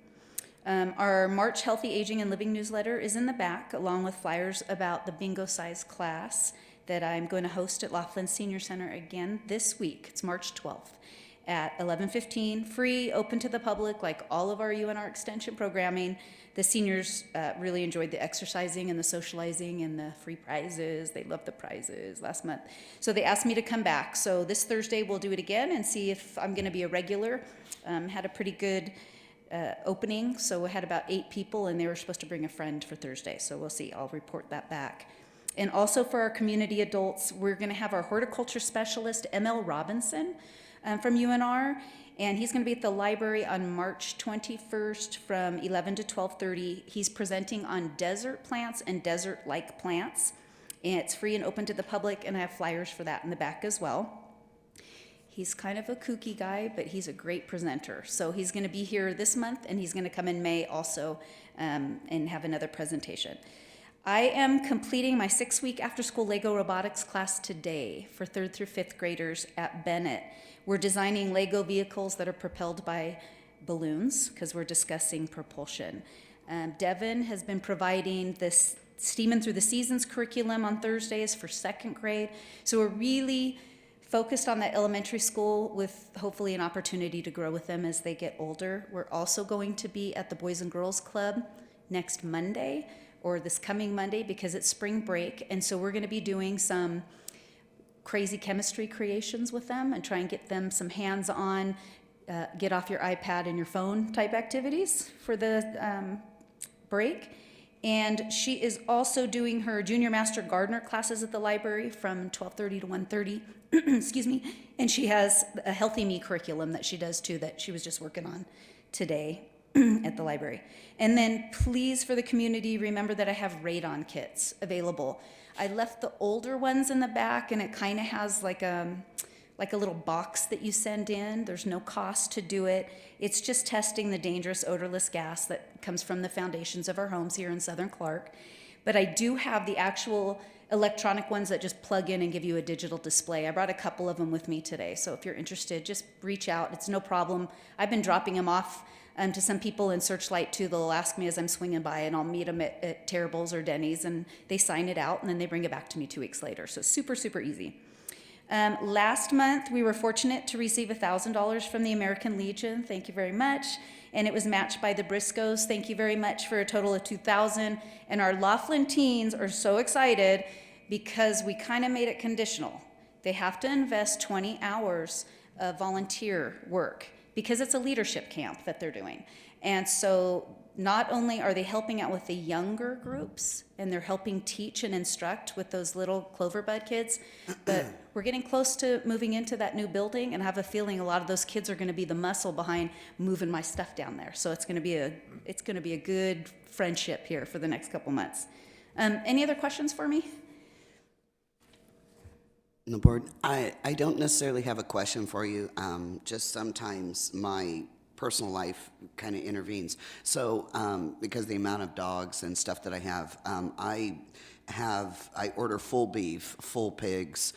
Speaker 13: Our March Healthy Aging and Living newsletter is in the back, along with flyers about the bingo size class that I'm going to host at Laughlin Senior Center again this week. It's March 12th at 11:15, free, open to the public, like all of our UNR Extension programming. The seniors really enjoyed the exercising and the socializing and the free prizes. They loved the prizes last month. So they asked me to come back. So this Thursday we'll do it again and see if I'm going to be a regular. Had a pretty good opening, so we had about 8 people, and they were supposed to bring a friend for Thursday, so we'll see. I'll report that back. And also for our community adults, we're going to have our horticulture specialist, ML Robinson, from UNR, and he's going to be at the library on March 21st from 11 to 12:30. He's presenting on desert plants and desert-like plants, and it's free and open to the public, and I have flyers for that in the back as well. He's kind of a kooky guy, but he's a great presenter. So he's going to be here this month, and he's going to come in May also and have another presentation. I am completing my 6-week after-school Lego robotics class today for 3rd through 5th graders at Bennett. We're designing Lego vehicles that are propelled by balloons because we're discussing propulsion. Devin has been providing this Steaming Through the Seasons curriculum on Thursdays for 2nd grade. So we're really focused on that elementary school with hopefully an opportunity to grow with them as they get older. We're also going to be at the Boys and Girls Club next Monday, or this coming Monday, because it's spring break. And so we're going to be doing some crazy chemistry creations with them and try and get them some hands-on, get off your iPad and your phone type activities for the break. And she is also doing her Junior Master Gardener classes at the library from 12:30 to 1:30, excuse me. And she has a Healthy Me curriculum that she does too, that she was just working on today at the library. And then please, for the community, remember that I have radon kits available. I left the older ones in the back, and it kind of has like a little box that you send in. There's no cost to do it. It's just testing the dangerous odorless gas that comes from the foundations of our homes here in Southern Clark. But I do have the actual electronic ones that just plug in and give you a digital display. I brought a couple of them with me today, so if you're interested, just reach out. It's no problem. I've been dropping them off to some people in Searchlight too. They'll ask me as I'm swinging by, and I'll meet them at Terrible's or Denny's, and they sign it out, and then they bring it back to me 2 weeks later. So super, super easy. Last month, we were fortunate to receive $1,000 from the American Legion. Thank you very much. And it was matched by the Briscoes. Thank you very much, for a total of $2,000. And our Laughlin teens are so excited because we kind of made it conditional. They have to invest 20 hours of volunteer work because it's a leadership camp that they're doing. And so not only are they helping out with the younger groups, and they're helping teach and instruct with those little Cloverbud kids, but we're getting close to moving into that new building, and I have a feeling a lot of those kids are going to be the muscle behind moving my stuff down there. So it's going to be a good friendship here for the next couple months. Any other questions for me?
Speaker 1: The board, I don't necessarily have a question for you. Just sometimes my personal life kind of intervenes. So because the amount of dogs and stuff that I order full beef, full pigs,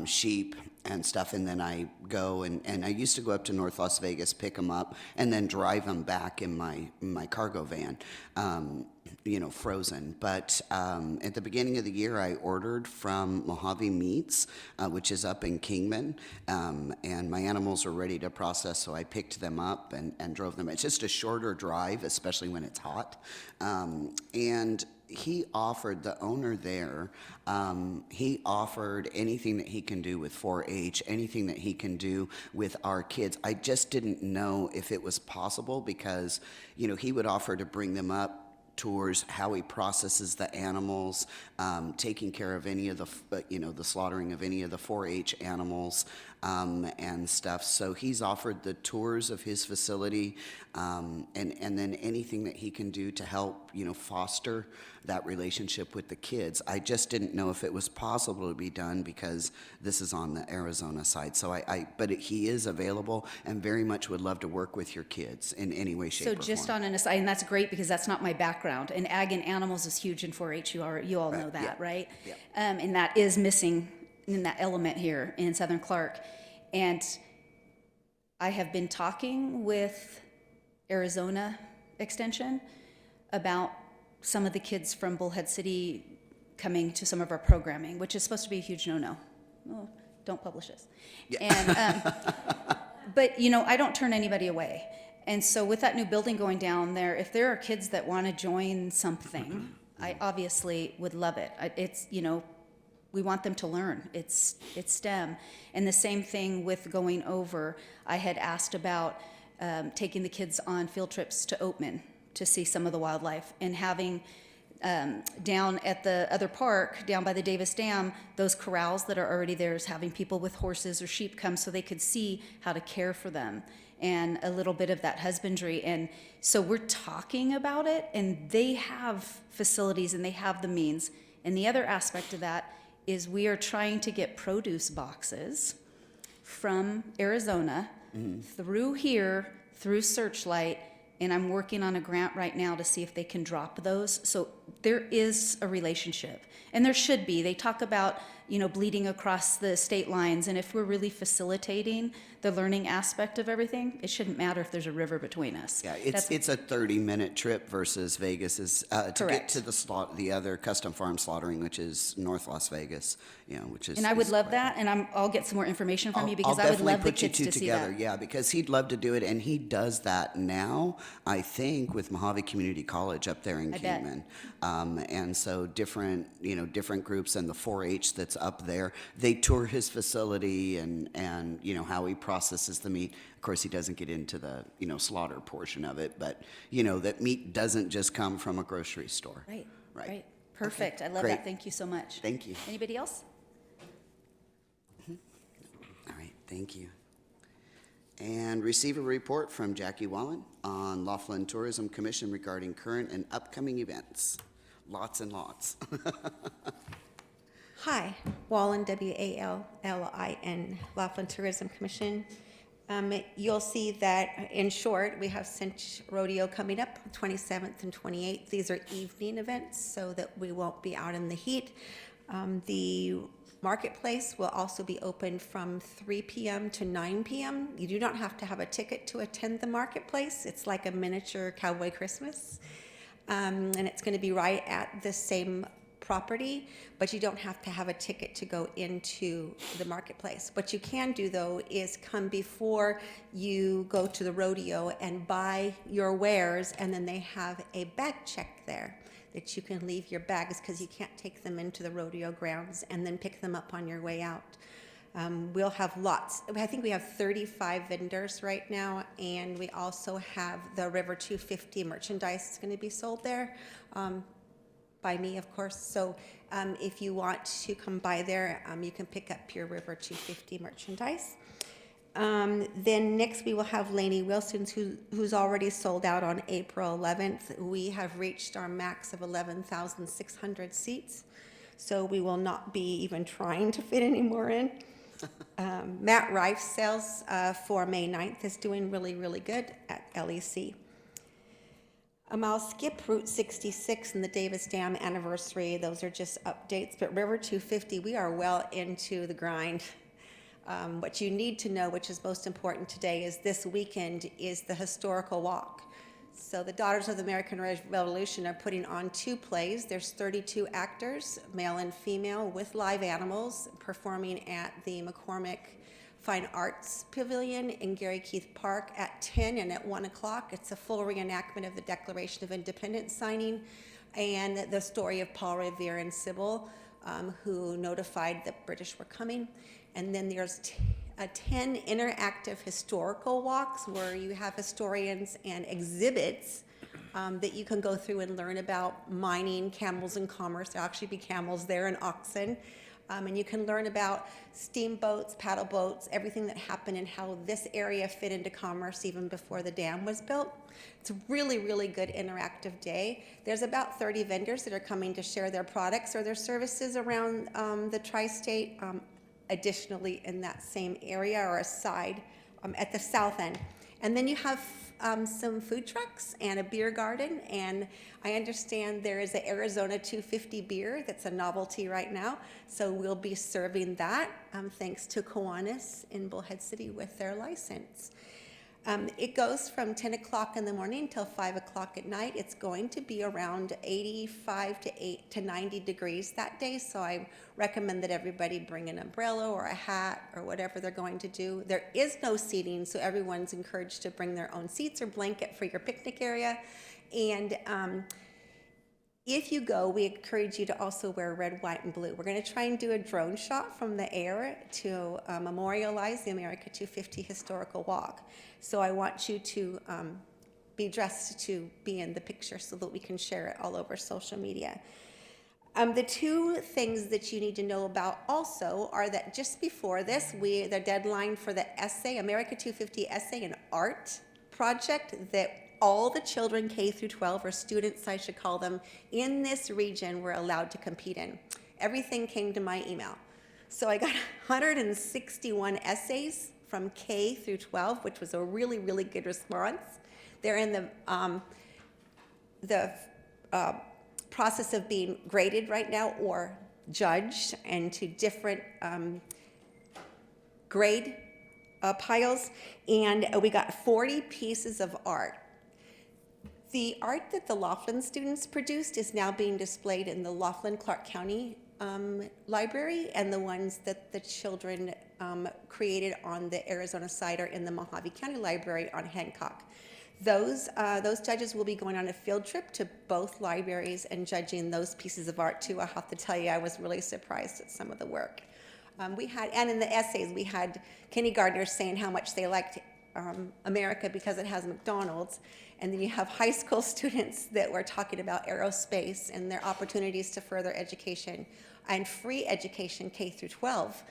Speaker 1: sheep and stuff, and then I go and I used to go up to North Las Vegas, pick them up, and then drive them back in my cargo van, frozen. But at the beginning of the year, I ordered from Mojave Meats, which is up in Kingman, and my animals were ready to process, so I picked them up and drove them. It's just a shorter drive, especially when it's hot. And the owner there, he offered anything that he can do with 4-H, anything that he can do with our kids. I just didn't know if it was possible because, he would offer to bring them up, tours, how he processes the animals, taking care of any of the slaughtering of any of the 4-H animals, and stuff. So he's offered the tours of his facility, and then anything that he can do to help, foster that relationship with the kids. I just didn't know if it was possible to be done because this is on the Arizona side. So but he is available and very much would love to work with your kids in any way, shape, or form.
Speaker 13: So just on an aside, and that's great because that's not my background, and ag and animals is huge in 4-H. You all know that,
Speaker 1: yeah.
Speaker 13: right?
Speaker 1: Yeah.
Speaker 13: And that is missing in that element here in Southern Clark. And I have been talking with Arizona Extension about some of the kids from Bullhead City coming to some of our programming, which is supposed to be a huge no-no. Oh, don't publish this. Yeah. And, but, I don't turn anybody away. And so with that new building going down there, if there are kids that want to join something, I obviously would love it. It's, we want them to learn. It's STEM. And the same thing with going over. I had asked about taking the kids on field trips to Oatman to see some of the wildlife, and having down at the other park, down by the Davis Dam, those corrals that are already there, is having people with horses or sheep come so they could see how to care for them, and a little bit of that husbandry. And so we're talking about it, and they have facilities and they have the means. And the other aspect of that is we are trying to get produce boxes from Arizona through here, through Searchlight, and I'm working on a grant right now to see if they can drop those. So there is a relationship, and there should be. They talk about, you know, bleeding across the state lines, and if we're really facilitating the learning aspect of everything, it shouldn't matter if there's a river between us.
Speaker 1: Yeah, it's a 30-minute trip versus Vegas to get
Speaker 13: Correct.
Speaker 1: to the other custom farm slaughtering, which is North Las Vegas, you know, which is.
Speaker 13: And I would
Speaker 1: is
Speaker 13: love
Speaker 1: quite-
Speaker 13: that, and I'll get some more information from you, because
Speaker 1: I'll
Speaker 13: I would love
Speaker 1: definitely
Speaker 13: the
Speaker 1: put you
Speaker 13: kids
Speaker 1: two
Speaker 13: to see
Speaker 1: together,
Speaker 13: that.
Speaker 1: yeah, because he'd love to do it, and he does that now, I think, with Mojave Community College up there in
Speaker 13: I bet.
Speaker 1: Kingman. And so different groups and the 4-H that's up there, they tour his facility and you know, how he processes the meat. Of course, he doesn't get into the, you know, slaughter portion of it, but, you know, that meat doesn't just come from a grocery store.
Speaker 13: Right. Perfect. I love
Speaker 1: Great.
Speaker 13: that. Thank you so much.
Speaker 1: Thank you.
Speaker 13: Anybody else?
Speaker 1: All right, thank you. And receive a report from Jackie Wallen on Laughlin Tourism Commission regarding current and upcoming events. Lots and lots.
Speaker 14: Hi, Wallen, W-A-L-L-I-N, Laughlin Tourism Commission. You'll see that, in short, we have Cinch Rodeo coming up, 27th and 28th. These are evening events, so that we won't be out in the heat. The marketplace will also be open from 3 p.m. to 9 p.m. You do not have to have a ticket to attend the marketplace. It's like a miniature Cowboy Christmas. And it's going to be right at the same property, but you don't have to have a ticket to go into the marketplace. What you can do, though, is come before you go to the rodeo and buy your wares, and then they have a bag check there that you can leave your bags, because you can't take them into the rodeo grounds and then pick them up on your way out. We'll have lots. I think we have 35 vendors right now, and we also have the River 250 merchandise that's going to be sold there, by me, of course. So if you want to come by there, you can pick up your River 250 merchandise. Then next we will have Lainey Wilson's, who's already sold out on April 11th. We have reached our max of 11,600 seats, so we will not be even trying to fit any more in. Matt Rife's sales for May 9th is doing really, really good at LEC. I'll skip Route 66 and the Davis Dam anniversary. Those are just updates. But River 250, we are well into the grind. What you need to know, which is most important today, is this weekend is the historical walk. So the Daughters of the American Revolution are putting on 2 plays. There's 32 actors, male and female, with live animals, performing at the McCormick Fine Arts Pavilion in Gary Keith Park at 10 and at 1 o'clock. It's a full reenactment of the Declaration of Independence signing and the story of Paul Revere and Sybil, who notified the British were coming. And then there's 10 interactive historical walks where you have historians and exhibits that you can go through and learn about mining, camels and commerce. There'll actually be camels there and oxen. And you can learn about steamboats, paddle boats, everything that happened and how this area fit into commerce even before the dam was built. It's a really, really good interactive day. There's about 30 vendors that are coming to share their products or their services around the tri-state. Additionally, in that same area or aside at the south end. And then you have some food trucks and a beer garden, and I understand there is an Arizona 250 beer that's a novelty right now, so we'll be serving that thanks to Kiwanis in Bullhead City with their license. It goes from 10 o'clock in the morning until 5 o'clock at night. It's going to be around 85 to 90 degrees that day, so I recommend that everybody bring an umbrella or a hat or whatever they're going to do. There is no seating, so everyone's encouraged to bring their own seats or blanket for your picnic area. And If you go, we encourage you to also wear red, white, and blue. We're going to try and do a drone shot from the air to memorialize the America 250 historical walk. So I want you to be dressed to be in the picture so that we can share it all over social media. The two things that you need to know about also are that just before this, the deadline for the essay, America 250 essay and art project that all the children K through 12, or students I should call them, in this region were allowed to compete in. Everything came to my email. So I got 161 essays from K through 12, which was a really, really good response. They're in the process of being graded right now or judged into different grade piles, and we got 40 pieces of art. The art that the Laughlin students produced is now being displayed in the Laughlin-Clark County Library, and the ones that the children created on the Arizona side are in the Mojave County Library on Hancock. Those judges will be going on a field trip to both libraries and judging those pieces of art too. I have to tell you, I was really surprised at some of the work. And in the essays, we had kindergartners saying how much they liked America because it has McDonald's. And then you have high school students that were talking about aerospace and their opportunities to further education and free education K through 12.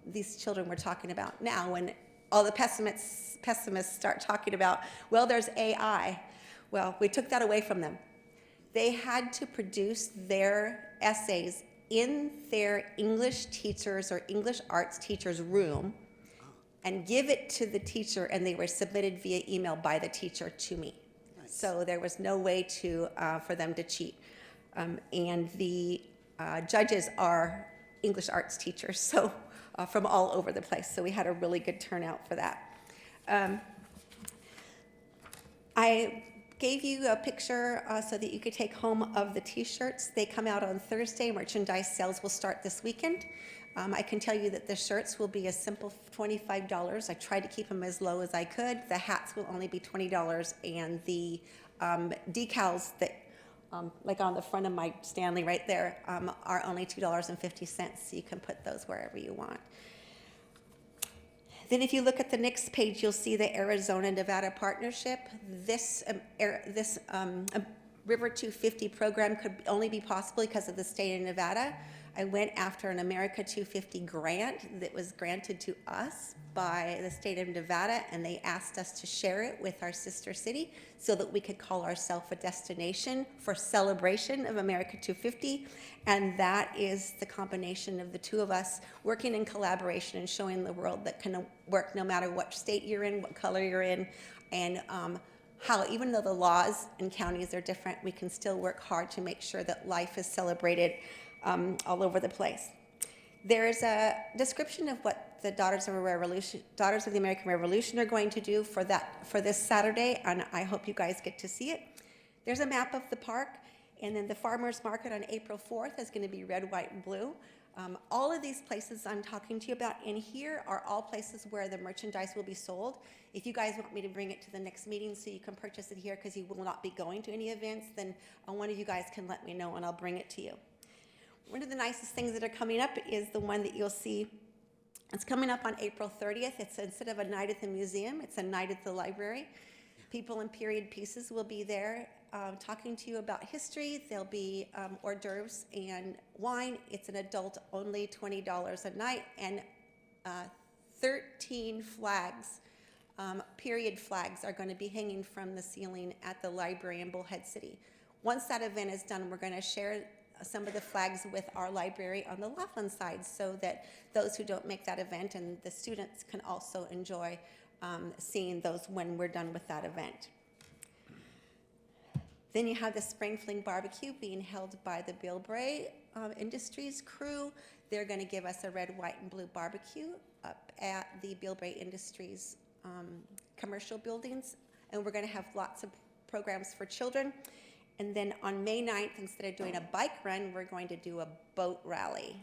Speaker 14: These children were talking about now, when all the pessimists start talking about, well, there's AI. Well, we took that away from them. They had to produce their essays in their English teachers or English arts teachers' room and give it to the teacher, and they were submitted via email by the teacher to me. Nice. So there was no way for them to cheat. And the judges are English arts teachers, so from all over the place. So we had a really good turnout for that. I gave you a picture so that you could take home of the t-shirts. They come out on Thursday. Merchandise sales will start this weekend. I can tell you that the shirts will be a simple $25. I tried to keep them as low as I could. The hats will only be $20, and the decals that, like on the front of my Stanley right there, are only $2.50, so you can put those wherever you want. Then if you look at the next page, you'll see the Arizona-Nevada partnership. This River 250 program could only be possible because of the state of Nevada. I went after an America 250 grant that was granted to us by the state of Nevada, and they asked us to share it with our sister city so that we could call ourselves a destination for celebration of America 250. And that is the combination of the two of us working in collaboration and showing the world that can work no matter what state you're in, what color you're in, and how even though the laws and counties are different, we can still work hard to make sure that life is celebrated all over the place. There's a description of what the Daughters of the American Revolution are going to do for this Saturday, and I hope you guys get to see it. There's a map of the park, and then the farmers market on April 4th is going to be red, white, and blue. All of these places I'm talking to you about in here are all places where the merchandise will be sold. If you guys want me to bring it to the next meeting so you can purchase it here because you will not be going to any events, then one of you guys can let me know and I'll bring it to you. One of the nicest things that are coming up is the one that you'll see. It's coming up on April 30th. It's instead of a night at the museum, it's a night at the library. People in period pieces will be there talking to you about history. There'll be hors d'oeuvres and wine. It's an adult only, $20 a night, and 13 flags, period flags, are going to be hanging from the ceiling at the library in Bullhead City. Once that event is done, we're going to share some of the flags with our library on the Laughlin side so that those who don't make that event and the students can also enjoy seeing those when we're done with that event. Then you have the Spring Fling Barbecue being held by the Bilbray Industries crew. They're going to give us a red, white, and blue barbecue up at the Bilbray Industries commercial buildings, and we're going to have lots of programs for children. And then on May 9th, instead of doing a bike run, we're going to do a boat rally.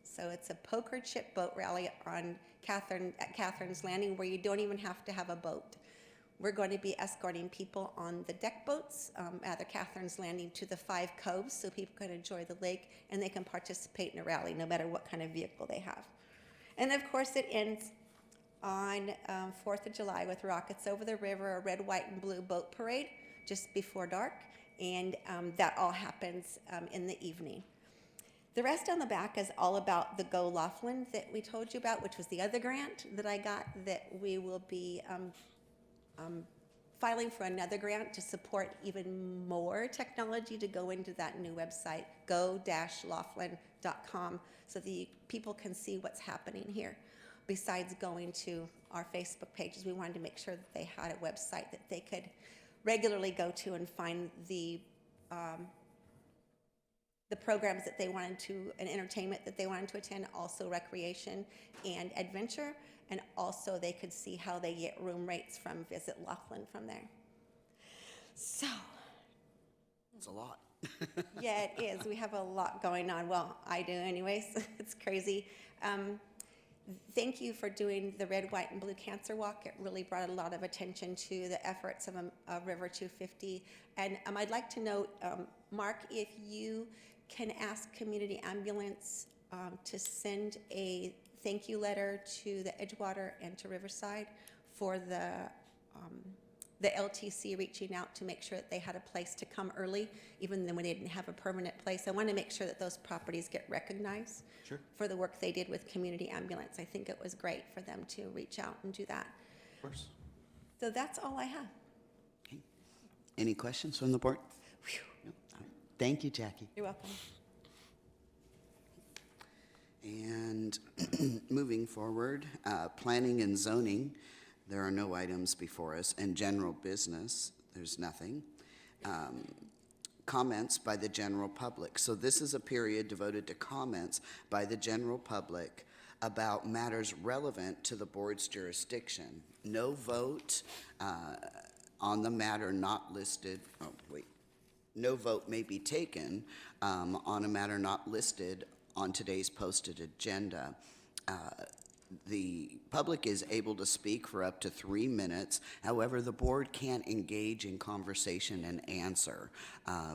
Speaker 14: So it's a poker chip boat rally at Catherine's Landing, where you don't even have to have a boat. We're going to be escorting people on the deck boats at the Catherine's Landing to the 5 coves so people can enjoy the lake and they can participate in a rally no matter what kind of vehicle they have. And of course, it ends on 4th of July with Rockets Over the River, a red, white, and blue boat parade just before dark. And that all happens in the evening. The rest on the back is all about the Go Laughlin that we told you about, which was the other grant that I got that we will be filing for another grant to support even more technology to go into that new website, go-laughlin.com, so the people can see what's happening here. Besides going to our Facebook pages, we wanted to make sure that they had a website that they could regularly go to and find the programs that they wanted to, and entertainment that they wanted to attend, also recreation and adventure, and also they could see how they get room rates from Visit Laughlin from there. So.
Speaker 1: It's a lot.
Speaker 14: Yeah, it is. We have a lot going on. Well, I do anyways. It's crazy. Thank you for doing the Red, White, and Blue Cancer Walk. It really brought a lot of attention to the efforts of River 250. And I'd like to note, Mark, if you can ask Community Ambulance to send a thank you letter to the Edgewater and to Riverside for the LTC reaching out to make sure that they had a place to come early, even when they didn't have a permanent place. I want to make sure that those properties get recognized for the work they did with Community Ambulance. I think it was great for them to reach out and do that.
Speaker 4: Of course.
Speaker 14: So that's all I have.
Speaker 1: Okay. Any questions from the board? No? All right. Thank you, Jackie.
Speaker 14: You're welcome.
Speaker 1: And moving forward, planning and zoning, there are no items before us, and general business, there's nothing. Comments by the general public. So this is a period devoted to comments by the general public about matters relevant to the board's jurisdiction. No vote on the matter not listed, no vote may be taken on a matter not listed on today's posted agenda. The public is able to speak for up to 3 minutes. However, the board can't engage in conversation and answer.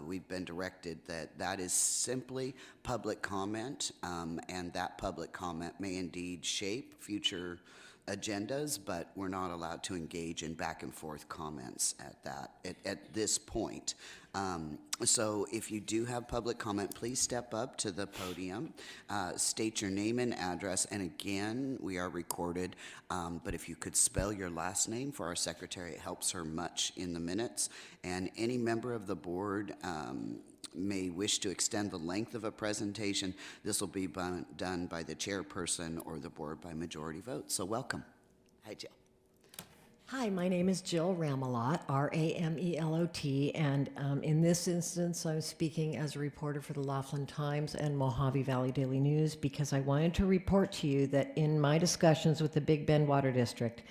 Speaker 1: We've been directed that that is simply public comment, and that public comment may indeed shape future agendas, but we're not allowed to engage in back and forth comments at this point. So if you do have public comment, please step up to the podium, state your name and address, and again, we are recorded, but if you could spell your last name for our secretary, it helps her much in the minutes, and any member of the board may wish to extend the length of a presentation. This will be done by the chairperson or the board by majority vote. So welcome. Hi, Jill.
Speaker 15: Hi, my name is Jill Ramelot, R-A-M-E-L-O-T, and in this instance, I'm speaking as a reporter for the Laughlin Times and Mojave Valley Daily News because I wanted to report to you that in my discussions with the Big Bend Water District,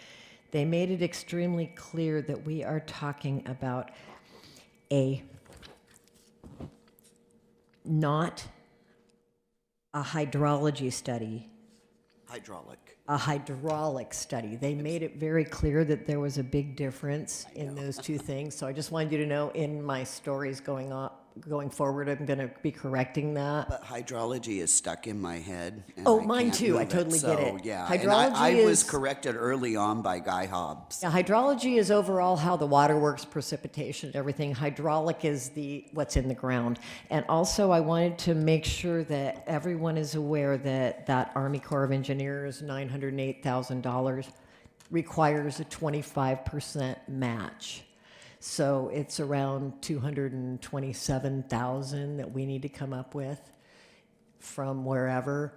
Speaker 15: they made it extremely clear that we are talking about not a hydrology study. A hydraulic study. They made it very clear that there was a big difference in those two things. So I just wanted you to know in my stories going forward, I'm going to be correcting that.
Speaker 1: But hydrology is stuck in my head.
Speaker 15: Oh, mine too. I totally get it.
Speaker 1: Yeah,
Speaker 15: Hydrology
Speaker 1: and I was
Speaker 15: is-
Speaker 1: corrected early on by Guy Hobbs.
Speaker 15: Yeah, hydrology is overall how the water works, precipitation, everything. Hydraulic is what's in the ground. And also, I wanted to make sure that everyone is aware that Army Corps of Engineers $908,000 requires a 25% match. So it's around 227,000 that we need to come up with from wherever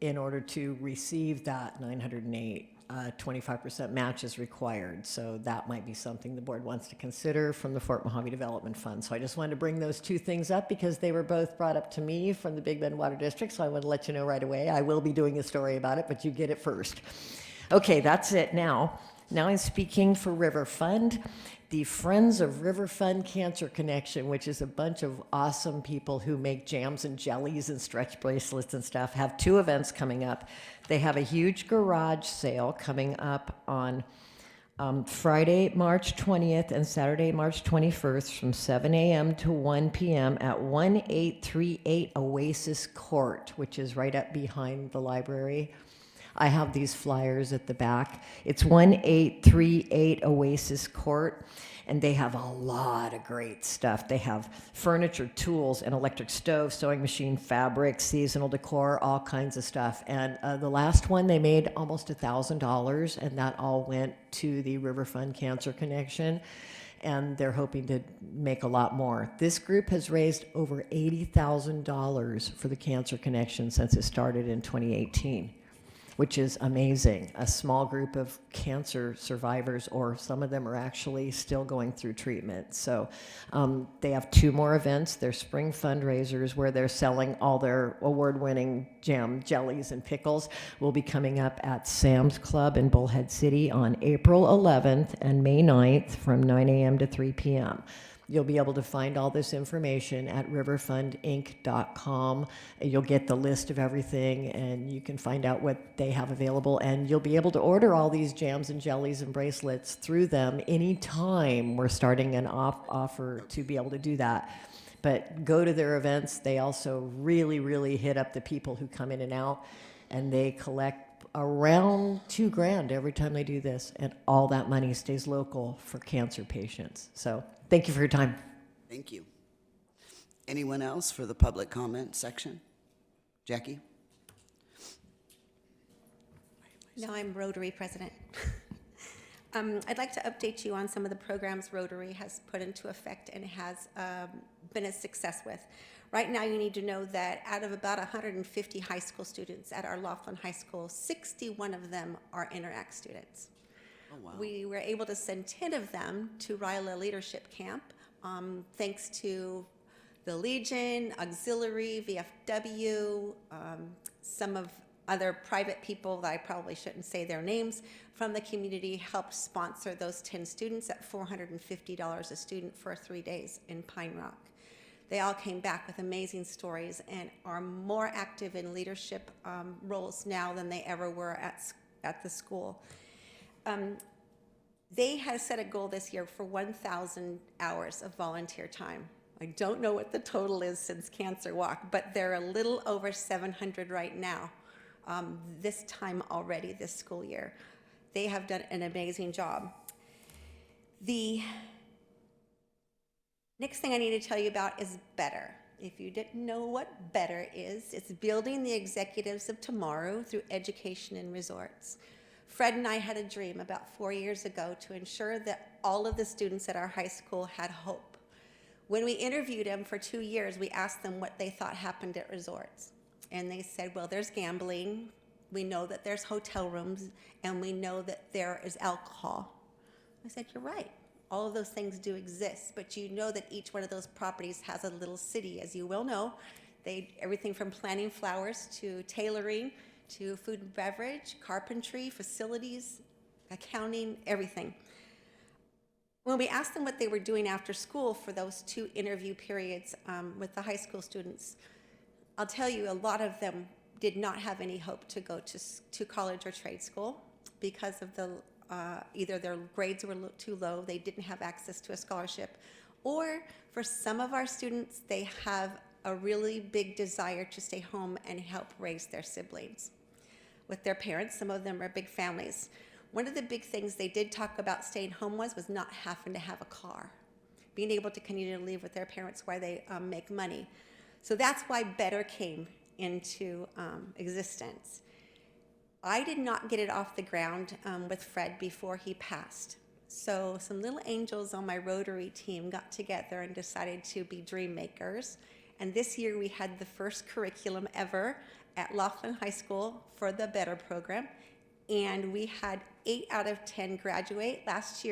Speaker 15: in order to receive that 908. 25% match is required. So that might be something the board wants to consider from the Fort Mojave Development Fund. So I just wanted to bring those two things up because they were both brought up to me from the Big Bend Water District. So I want to let you know right away. I will be doing a story about it, but you get it first. Okay, that's it now. Now I'm speaking for River Fund. The Friends of River Fund Cancer Connection, which is a bunch of awesome people who make jams and jellies and stretch bracelets and stuff, have two events coming up. They have a huge garage sale coming up on Friday, March 20th and Saturday, March 21st from 7 a.m. to 1 p.m. at 1838 Oasis Court, which is right up behind the library. I have these flyers at the back. It's 1838 Oasis Court, and they have a lot of great stuff. They have furniture, tools, an electric stove, sewing machine, fabric, seasonal decor, all kinds of stuff. And the last one, they made almost $1,000, and that all went to the River Fund Cancer Connection, and they're hoping to make a lot more. This group has raised over $80,000 for the Cancer Connection since it started in 2018. Which is amazing. A small group of cancer survivors, or some of them are actually still going through treatment. So they have 2 more events. Their spring fundraisers where they're selling all their award-winning jam, jellies, and pickles will be coming up at Sam's Club in Bullhead City on April 11th and May 9th from 9 a.m. to 3 p.m. You'll be able to find all this information at riverfundinc.com. You'll get the list of everything, and you can find out what they have available. And you'll be able to order all these jams and jellies and bracelets through them anytime. We're starting an offer to be able to do that. But go to their events. They also really, really hit up the people who come in and out, and they collect around $2,000 every time they do this, and all that money stays local for cancer patients. So thank you for your time.
Speaker 1: Thank you. Anyone else for the public comment section? Jackie?
Speaker 14: No, I'm Rotary President. I'd like to update you on some of the programs Rotary has put into effect and has been a success with. Right now, you need to know that out of about 150 high school students at our Laughlin High School, 61 of them are Interact students.
Speaker 1: Oh, wow.
Speaker 14: We were able to send 10 of them to RILA Leadership Camp, thanks to the Legion, Auxiliary, VFW, some of other private people that I probably shouldn't say their names from the community helped sponsor those 10 students at $450 a student for 3 days in Pine Rock. They all came back with amazing stories and are more active in leadership roles now than they ever were at the school. They had set a goal this year for 1,000 hours of volunteer time. I don't know what the total is since Cancer Walk, but they're a little over 700 right now, this time already, this school year. They have done an amazing job. The next thing I need to tell you about is Better. If you didn't know what Better is, it's building the executives of tomorrow through education and resorts. Fred and I had a dream about 4 years ago to ensure that all of the students at our high school had hope. When we interviewed them for 2 years, we asked them what they thought happened at resorts. And they said, well, there's gambling, we know that there's hotel rooms, and we know that there is alcohol. I said, you're right. All of those things do exist, but you know that each one of those properties has a little city, as you well know. Everything from planting flowers to tailoring to food and beverage, carpentry, facilities, accounting, everything. When we asked them what they were doing after school for those 2 interview periods with the high school students, I'll tell you, a lot of them did not have any hope to go to college or trade school because of the either their grades were too low, they didn't have access to a scholarship, or for some of our students, they have a really big desire to stay home and help raise their siblings with their parents. Some of them are big families. One of the big things they did talk about staying home was not having to have a car, being able to continue to live with their parents while they make money. So that's why Better came into existence. I did not get it off the ground with Fred before he passed. So some little angels on my Rotary team got together and decided to be dream makers. And this year we had the first curriculum ever at Laughlin High School for the Better program. And we had 8 out of 10 graduate last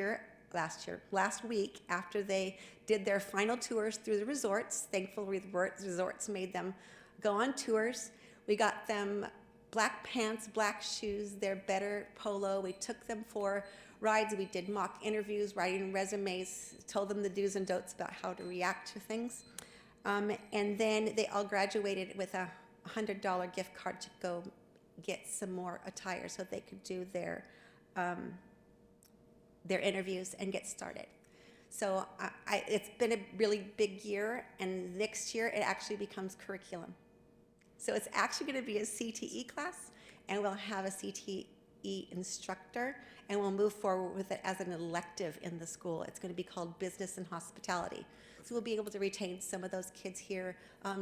Speaker 14: week after they did their final tours through the resorts. Thankfully, resorts made them go on tours. We got them black pants, black shoes, their Better polo. We took them for rides. We did mock interviews, writing resumes, told them the do's and don'ts about how to react to things. And then they all graduated with a $100 gift card to go get some more attire so they could do their their interviews and get started. So it's been a really big year, and next year it actually becomes curriculum. So it's actually going to be a CTE class, and we'll have a CTE instructor, and we'll move forward with it as an elective in the school. It's going to be called Business and Hospitality. So we'll be able to retain some of those kids here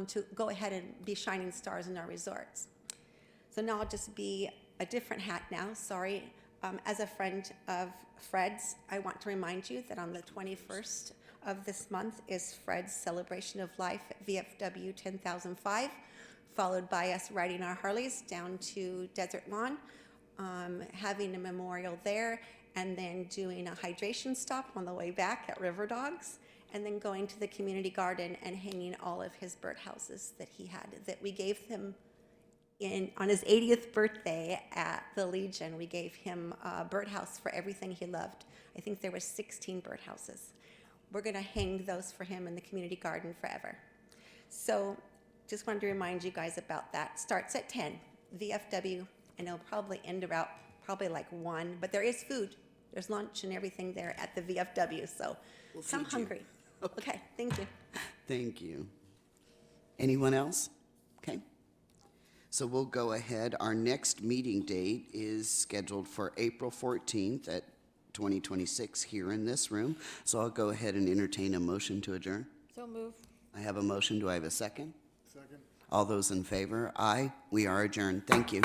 Speaker 14: to go ahead and be shining stars in our resorts. So now I'll just be a different hat now, sorry. As a friend of Fred's, I want to remind you that on the 21st of this month is Fred's Celebration of Life at VFW 10005, followed by us riding our Harleys down to Desert Lawn, having a memorial there, and then doing a hydration stop on the way back at River Dogs, and then going to the community garden and hanging all of his birdhouses that he had, that we gave him on his 80th birthday at the Legion. We gave him a birdhouse for everything he loved. I think there were 16 birdhouses. We're going to hang those for him in the community garden forever. So just wanted to remind you guys about that. Starts at 10, VFW, and it'll probably end about probably like 1, but there is food. There's lunch and everything there at the VFW, so come hungry. Okay, thank you.
Speaker 1: Thank you. Anyone else? Okay. So we'll go ahead. Our next meeting date is scheduled for April 14th at 2026 here in this room. So I'll go ahead and entertain a motion to adjourn.
Speaker 7: So move.
Speaker 1: I have a motion. Do I have a second?
Speaker 6: Second.
Speaker 1: All those in favor? Aye. We are adjourned. Thank you.